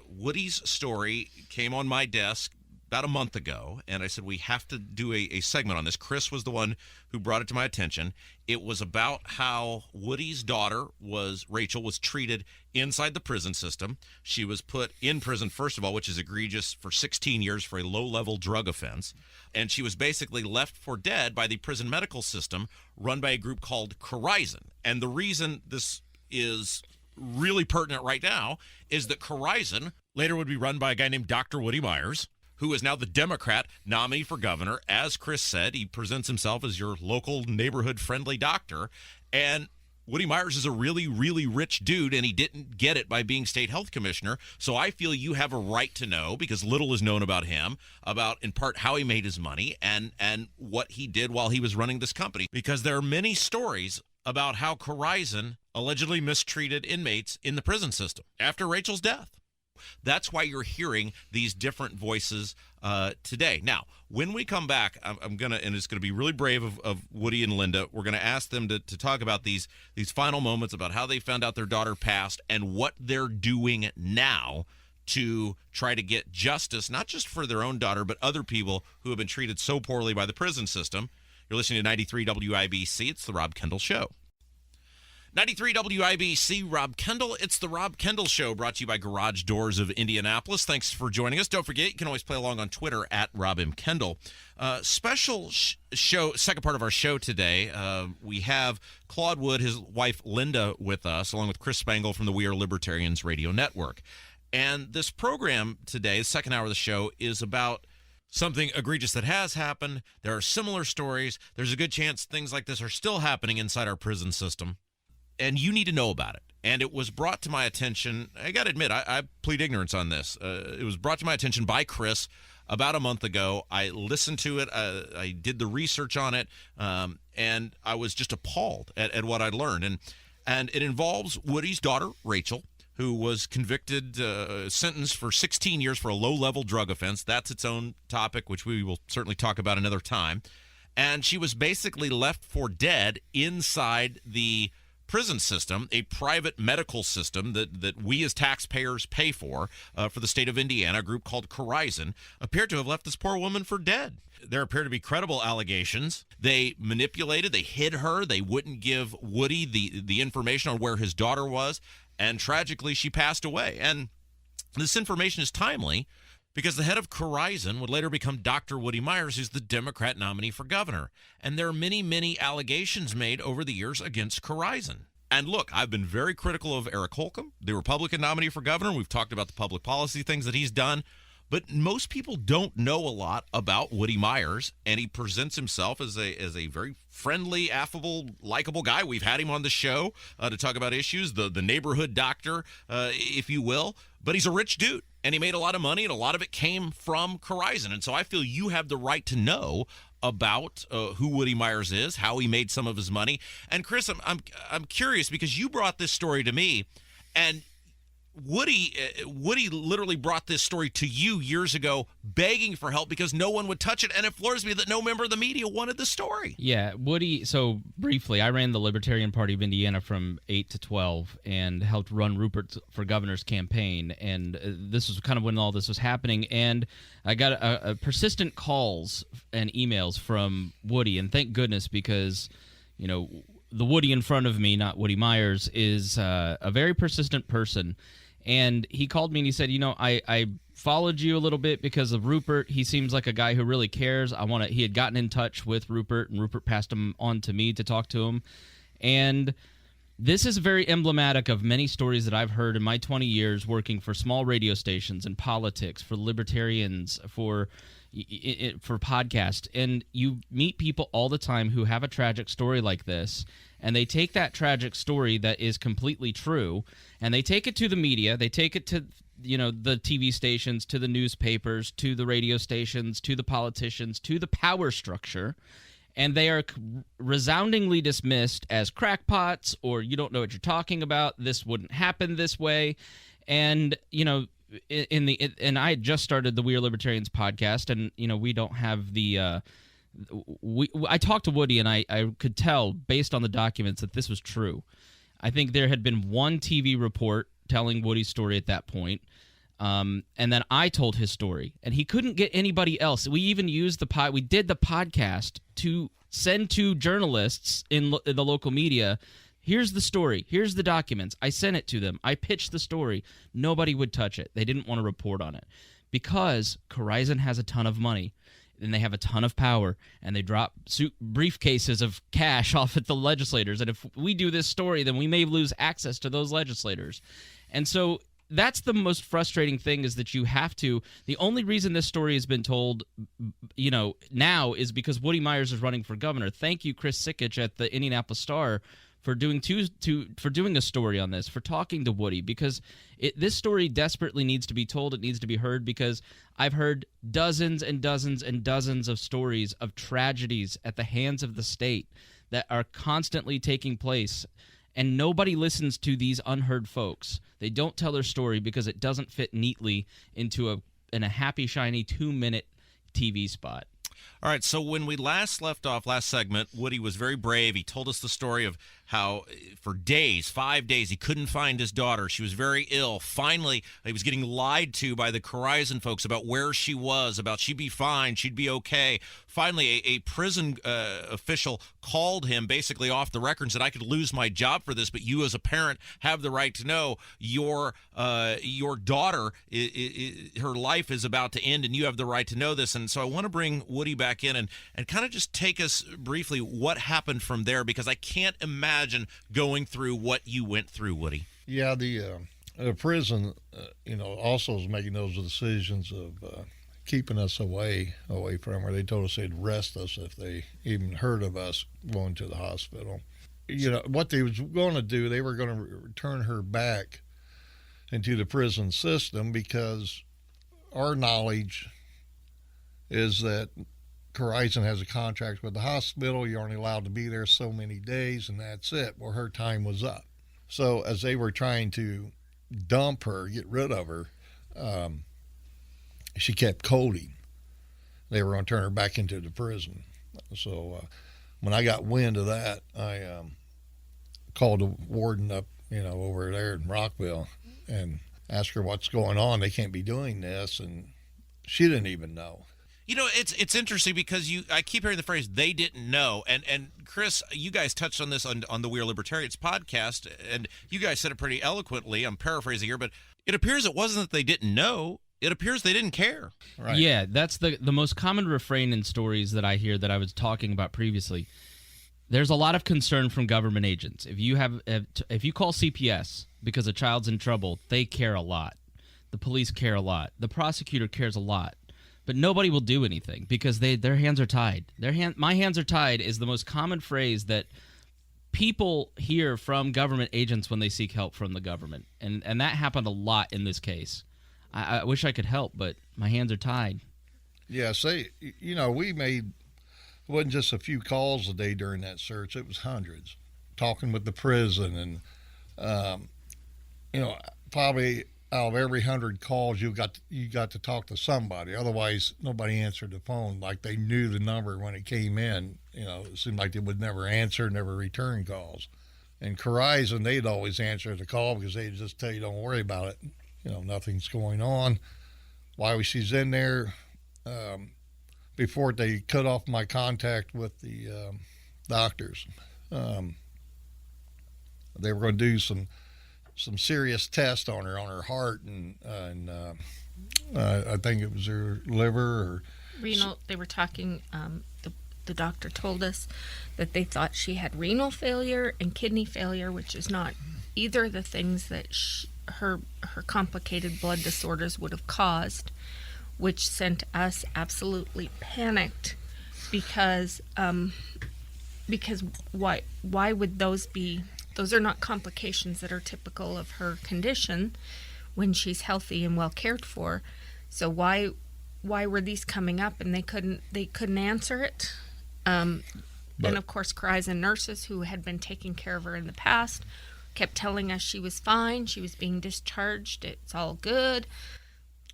Woody's story came on my desk about a month ago, and I said we have to do a segment on this. Chris was the one who brought it to my attention. It was about how Woody's daughter, Rachel, was treated inside the prison system. She was put in prison, first of all, which is egregious, for 16 years for a low-level drug offense. And she was basically left for dead by the prison medical system run by a group called Corizon. And the reason this is really pertinent right now is that Corizon later would be run by a guy named Dr. Woody Myers, who is now the Democrat nominee for governor. As Chris said, he presents himself as your local neighborhood-friendly doctor. And Woody Myers is a really, really rich dude, and he didn't get it by being state health commissioner. So I feel you have a right to know, because little is known about him, about, in part, how he made his money and what he did while he was running this company. Because there are many stories about how Corizon allegedly mistreated inmates in the prison system after Rachel's death. That's why you're hearing these different voices today. Now, when we come back, I'm going to, and it's going to be really brave of Woody and Linda, we're going to ask them to talk about these final moments, about how they found out their daughter passed and what they're doing now to try to get justice, not just for their own daughter, but other people who have been treated so poorly by the prison system. You're listening to 93 WIBC. It's the Rob Kendall Show. 93 WIBC, Rob Kendall. It's the Rob Kendall Show, brought to you by Garage Doors of Indianapolis. Thanks for joining us. Don't forget, you can always play along on Twitter at Rob M. Kendall. Special show, second part of our show today. We have Claude Wood, his wife Linda, with us, along with Chris Spangle from the We Are Libertarians Radio Network. And this program today, the second hour of the show, is about something egregious that has happened. There are similar stories. There's a good chance things like this are still happening inside our prison system, and you need to know about it. And it was brought to my attention, I got to admit, I plead ignorance on this. It was brought to my attention by Chris about a month ago. I listened to it. I did the research on it, and I was just appalled at what I'd learned. And it involves Woody's daughter, Rachel, who was convicted, sentenced for 16 years for a low-level drug offense. That's its own topic, which we will certainly talk about another time. And she was basically left for dead inside the prison system, a private medical system that we as taxpayers pay for the state of Indiana. A group called Corizon appeared to have left this poor woman for dead. There appear to be credible allegations. They manipulated, they hid her, they wouldn't give Woody the information on where his daughter was, and tragically she passed away. And this information is timely because the head of Corizon would later become Dr. Woody Myers, who's the Democrat nominee for governor. And there are many, many allegations made over the years against Corizon. And look, I've been very critical of Eric Holcomb, the Republican nominee for governor. We've talked about the public policy things that he's done. But most people don't know a lot about Woody Myers, and he presents himself as a very friendly, affable, likable guy. We've had him on the show to talk about issues, the neighborhood doctor, if you will. But he's a rich dude, and he made a lot of money, and a lot of it came from Corizon. And so I feel you have the right to know about who Woody Myers is, how he made some of his money. And Chris, I'm curious because you brought this story to me, and Woody literally brought this story to you years ago, begging for help because no one would touch it, and it floors me that no member of the media wanted the story. Yeah, Woody, so briefly, I ran the Libertarian Party of Indiana from 8 to 12 and helped run Rupert for governor's campaign, and this was kind of when all this was happening, and I got a persistent calls and emails from Woody, and thank goodness because, you know, the Woody in front of me, not Woody Myers, is a very persistent person. And he called me and he said, you know, I followed you a little bit because of Rupert. He seems like a guy who really cares. He had gotten in touch with Rupert, and Rupert passed him on to me to talk to him. And this is very emblematic of many stories that I've heard in my 20 years working for small radio stations and politics, for libertarians, for podcasts. And you meet people all the time who have a tragic story like this, and they take that tragic story that is completely true, and they take it to the media, they take it to, you know, the TV stations, to the newspapers, to the radio stations, to the politicians, to the power structure, and they are resoundingly dismissed as crackpots, or you don't know what you're talking about. This wouldn't happen this way. And, you know, and I had just started the We Are Libertarians podcast, and, you know, we don't have the I talked to Woody, and I could tell based on the documents that this was true. I think there had been one TV report telling Woody's story at that point. And then I told his story, and he couldn't get anybody else. We even used we did the podcast to send to journalists in the local media. Here's the story. Here's the documents. I sent it to them. I pitched the story. Nobody would touch it. They didn't want to report on it because Corizon has a ton of money, and they have a ton of power, and they drop briefcases of cash off at the legislators. And if we do this story, then we may lose access to those legislators. And so that's the most frustrating thing, is that you have to – the only reason this story has been told, you know, now is because Woody Myers is running for governor. Thank you, Chris Sikich at the Indianapolis Star, for doing a story on this, for talking to Woody, because this story desperately needs to be told. It needs to be heard, because I've heard dozens and dozens and dozens of stories of tragedies at the hands of the state that are constantly taking place, and nobody listens to these unheard folks. They don't tell their story because it doesn't fit neatly into a happy, shiny 2-minute TV spot. All right, so when we last left off, last segment, Woody was very brave. He told us the story of how for days, 5 days, he couldn't find his daughter. She was very ill. Finally, he was getting lied to by the Corizon folks about where she was, about she'd be fine, she'd be okay. Finally, a prison official called him basically off the record and said, I could lose my job for this, but you as a parent have the right to know your daughter, her life is about to end, and you have the right to know this. And so I want to bring Woody back in and kind of just take us briefly what happened from there, because I can't imagine going through what you went through, Woody. Yeah, the prison, also is making those decisions of keeping us away from her. They told us they'd arrest us if they even heard of us going to the hospital. You know, what they was going to do, they were going to return her back into the prison system, because our knowledge is that Corizon has a contract with the hospital. You're only allowed to be there so many days, and that's it. Well, her time was up. So as they were trying to dump her, get rid of her, she kept coding. They were going to turn her back into the prison. So when I got wind of that, I called the warden up, over there in Rockville, and asked her what's going on. They can't be doing this, and she didn't even know. You know, it's interesting because I keep hearing the phrase "they didn't know," and Chris, you guys touched on this on the We Are Libertarians podcast, and you guys said it pretty eloquently. I'm paraphrasing here, but it appears it wasn't that they didn't know; it appears they didn't care. Right. Yeah, that's the most common refrain in stories that I hear that I was talking about previously. There's a lot of concern from government agents. If you call CPS because a child's in trouble, they care a lot. The police care a lot. The prosecutor cares a lot. But nobody will do anything because their hands are tied. My hands are tied is the most common phrase that people hear from government agents when they seek help from the government. And that happened a lot in this case. I wish I could help, but my hands are tied. Yeah, we made, it wasn't just a few calls a day during that search. It was hundreds, talking with the prison. And, probably out of every 100 calls, you got to talk to somebody. Otherwise, nobody answered the phone. Like they knew the number when it came in. It seemed like they would never answer, never return calls. And Corizon, they'd always answer the call because they'd just tell you, don't worry about it. Nothing's going on. While she's in there, before they cut off my contact with the doctors, they were going to do some serious tests on her heart and I think it was her liver or renal. They were talking. The doctor told us that they thought she had renal failure and kidney failure, which is not either of the things that her complicated blood disorders would have caused, which sent us absolutely panicked because why would those be? Those are not complications that are typical of her condition when she's healthy and well cared for. So why were these coming up and they couldn't answer it? And of course, Corizon nurses who had been taking care of her in the past kept telling us she was fine, she was being discharged, it's all good.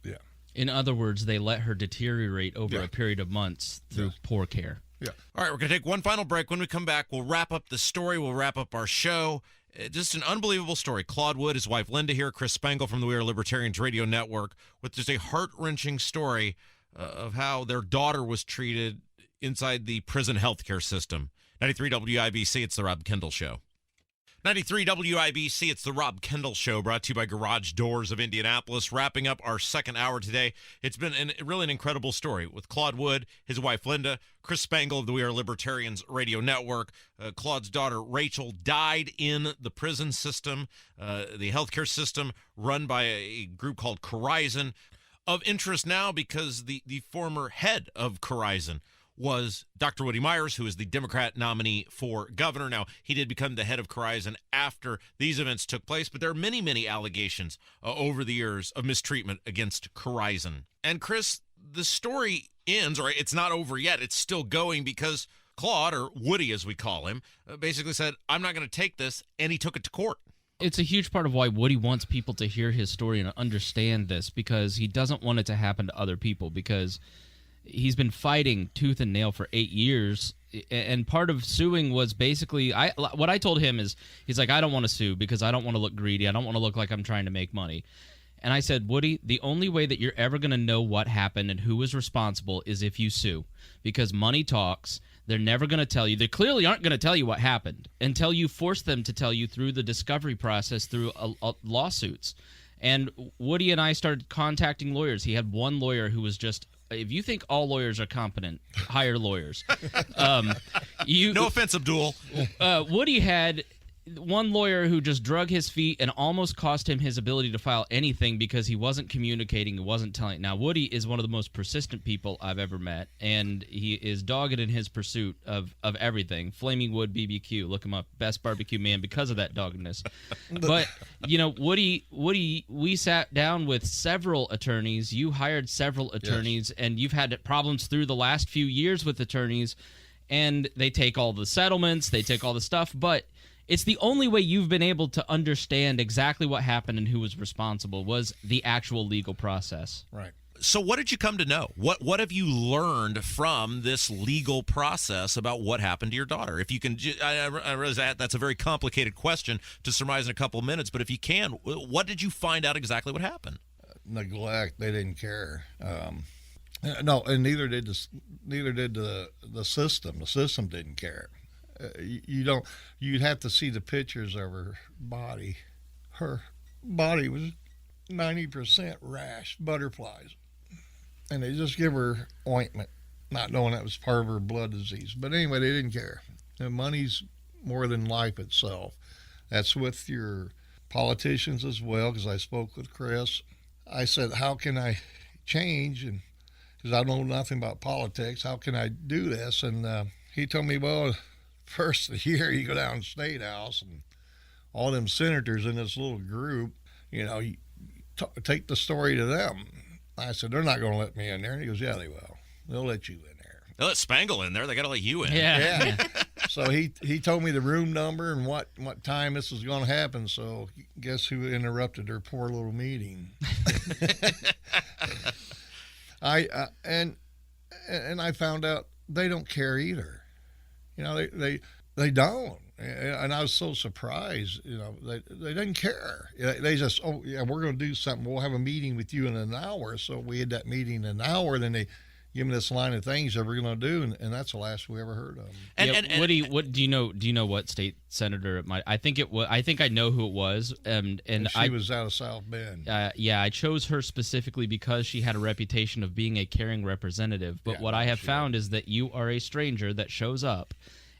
Yeah. In other words, they let her deteriorate over a period of months through poor care. Yeah. All right, we're going to take one final break. When we come back, we'll wrap up the story. We'll wrap up our show. Just an unbelievable story. Claude Wood, his wife Linda here, Chris Spangle from the We Are Libertarians Radio Network, with just a heart-wrenching story of how their daughter was treated inside the prison healthcare system. 93 WIBC, it's the Rob Kendall Show. 93 WIBC, it's the Rob Kendall Show, brought to you by Garage Doors of Indianapolis. Wrapping up our second hour today. It's been really an incredible story with Claude Wood, his wife Linda, Chris Spangle of the We Are Libertarians Radio Network. Claude's daughter Rachel died in the prison system, the healthcare system run by a group called Corizon. Of interest now because the former head of Corizon was Dr. Woody Myers, who is the Democrat nominee for governor. Now, he did become the head of Corizon after these events took place, but there are many, many allegations over the years of mistreatment against Corizon. And Chris, the story ends, or it's not over yet, it's still going because Claude, or Woody as we call him, basically said, I'm not going to take this, and he took it to court. It's a huge part of why Woody wants people to hear his story and understand this, because he doesn't want it to happen to other people, because he's been fighting tooth and nail for 8 years, and part of suing was basically, what I told him is, he's like, I don't want to sue because I don't want to look greedy. I don't want to look like I'm trying to make money. And I said, Woody, the only way that you're ever going to know what happened and who was responsible is if you sue, because money talks. They're never going to tell you. They clearly aren't going to tell you what happened until you force them to tell you through the discovery process, through lawsuits. And Woody and I started contacting lawyers. He had one lawyer who was just, if you think all lawyers are competent, hire lawyers. No offense, Abdul. Woody had one lawyer who just drug his feet and almost cost him his ability to file anything because he wasn't communicating, he wasn't telling. Now, Woody is one of the most persistent people I've ever met, and he is dogged in his pursuit of everything. Flaming Wood BBQ, look him up, best barbecue man because of that doggedness. But, you know, Woody, we sat down with several attorneys. You hired several attorneys, and you've had problems through the last few years with attorneys, and they take all the settlements, they take all the stuff, but it's the only way you've been able to understand exactly what happened and who was responsible was the actual legal process. Right. So what did you come to know? What have you learned from this legal process about what happened to your daughter? If you can, I realize that's a very complicated question to surmise in a couple of minutes, but if you can, what did you find out exactly what happened? Neglect. They didn't care. No, and neither did the system. The system didn't care. You'd have to see the pictures of her body. Her body was 90% rash, butterflies. And they just give her ointment, not knowing that was part of her blood disease. But anyway, they didn't care. And money's more than life itself. That's with your politicians as well, because I spoke with Chris. I said, how can I change? And because I know nothing about politics, how can I do this? And he told me, well, first of the year, you go down to the State House, and all them senators in this little group, you take the story to them. I said, they're not going to let me in there. And he goes, yeah, they will. They'll let you in there. They'll let Spangle in there. They got to let you in. Yeah. So he told me the room number and what time this was going to happen. So guess who interrupted their poor little meeting? And I found out they don't care either. They don't, and I was so surprised. They didn't care. They just, oh yeah, we're going to do something. We'll have a meeting with you in an hour. So we had that meeting in an hour. Then they give me this line of things that we're going to do, and that's the last we ever heard of them. And Woody, what do you know? Do you know what state senator it might? I think it was. I think I know who it was. And she was out of South Bend. Yeah, I chose her specifically because she had a reputation of being a caring representative. But what I have found is that you are a stranger that shows up.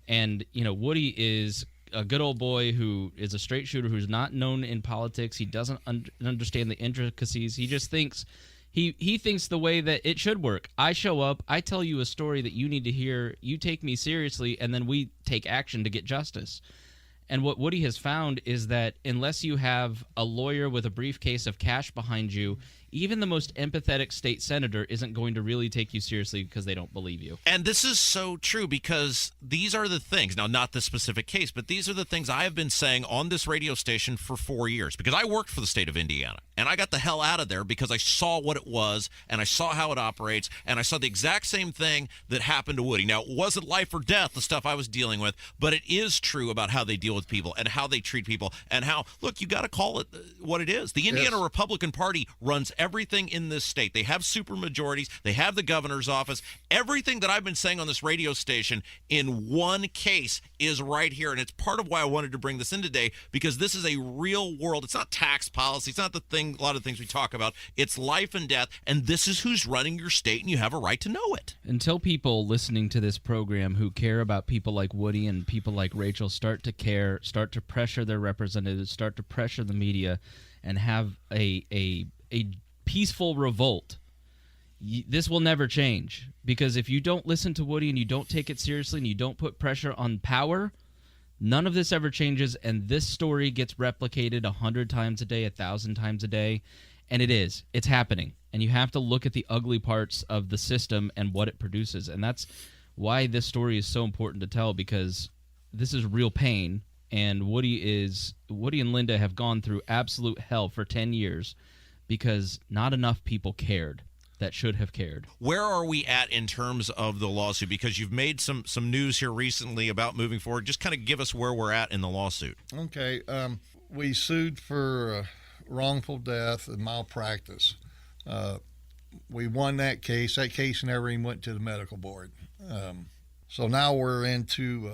And, Woody is a good old boy who is a straight shooter who's not known in politics. He doesn't understand the intricacies. He just thinks he thinks the way that it should work. I show up, I tell you a story that you need to hear, you take me seriously, and then we take action to get justice. And what Woody has found is that unless you have a lawyer with a briefcase of cash behind you, even the most empathetic state senator isn't going to really take you seriously because they don't believe you. And this is so true because these are the things, now not this specific case, but these are the things I have been saying on this radio station for 4 years because I worked for the state of Indiana and I got the hell out of there because I saw what it was and I saw how it operates and I saw the exact same thing that happened to Woody. Now, it wasn't life or death, the stuff I was dealing with, but it is true about how they deal with people and how they treat people and how, look, you got to call it what it is. The Indiana Republican Party runs everything in this state. They have supermajorities. They have the governor's office. Everything that I've been saying on this radio station in one case is right here. And it's part of why I wanted to bring this in today because this is a real world. It's not tax policy. It's not the thing, a lot of things we talk about. It's life and death. And this is who's running your state and you have a right to know it. Until people listening to this program who care about people like Woody and people like Rachel start to care, start to pressure their representatives, start to pressure the media, and have a peaceful revolt, this will never change. Because if you don't listen to Woody and you don't take it seriously and you don't put pressure on power, none of this ever changes, and this story gets replicated 100 times a day, 1,000 times a day, and it's happening. And you have to look at the ugly parts of the system and what it produces, and that's why this story is so important to tell, because this is real pain, and Woody and Linda have gone through absolute hell for 10 years because not enough people cared that should have cared. Where are we at in terms of the lawsuit? Because you've made some news here recently about moving forward. Just kind of give us where we're at in the lawsuit. Okay. We sued for wrongful death and malpractice. We won that case. That case never even went to the medical board. So now we're into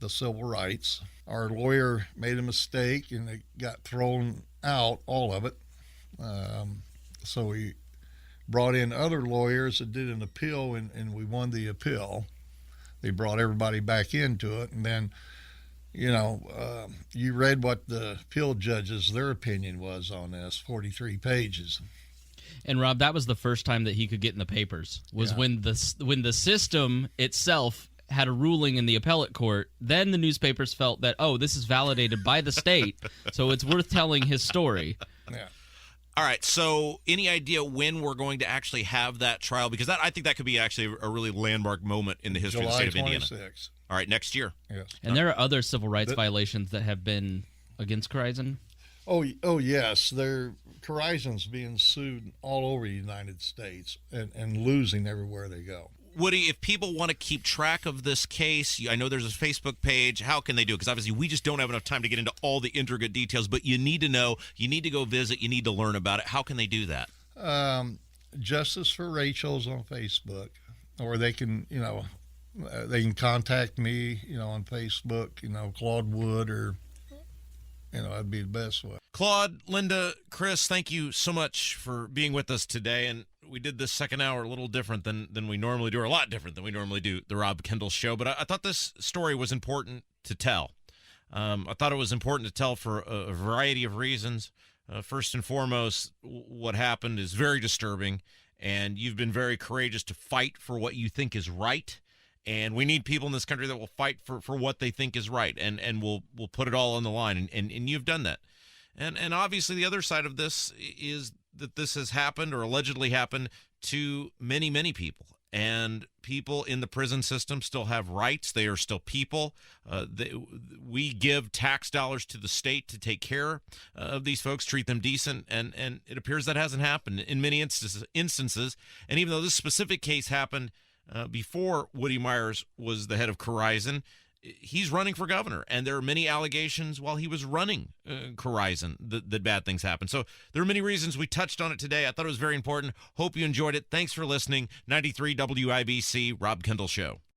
the civil rights. Our lawyer made a mistake and it got thrown out, all of it. So we brought in other lawyers that did an appeal, and we won the appeal. They brought everybody back into it, and then, you read what the appeal judges, their opinion was on this, 43 pages. And Rob, that was the first time that he could get in the papers, was when the system itself had a ruling in the appellate court. Then the newspapers felt that, this is validated by the state, so it's worth telling his story. Yeah. All right, so any idea when we're going to actually have that trial? Because I think that could be actually a really landmark moment in the history of the state of Indiana. July 26th. All right, next year. Yes. And there are other civil rights violations that have been against Corizon. Oh yes. Corizon's being sued all over the United States and losing everywhere they go. Woody, if people want to keep track of this case, I know there's a Facebook page. How can they do it? Because obviously we just don't have enough time to get into all the intricate details, but you need to know, you need to go visit, you need to learn about it. How can they do that? Justice for Rachel's on Facebook, or they can, they can contact me, on Facebook, Claude Wood, or, that'd be the best way. Claude, Linda, Chris, thank you so much for being with us today. And we did this second hour a little different than we normally do, or a lot different than we normally do, the Rob Kendall Show. But I thought this story was important to tell. I thought it was important to tell for a variety of reasons. First and foremost, what happened is very disturbing, and you've been very courageous to fight for what you think is right. And we need people in this country that will fight for what they think is right, and will put it all on the line, and you've done that. And obviously the other side of this is that this has happened or allegedly happened to many, many people. And people in the prison system still have rights. They are still people. We give tax dollars to the state to take care of these folks, treat them decent, and it appears that hasn't happened in many instances. And even though this specific case happened before Woody Myers was the head of Corizon, he's running for governor, and there are many allegations while he was running Corizon that bad things happened. So there are many reasons we touched on it today. I thought it was very important. Hope you enjoyed it. Thanks for listening. 93 WIBC, Rob Kendall Show.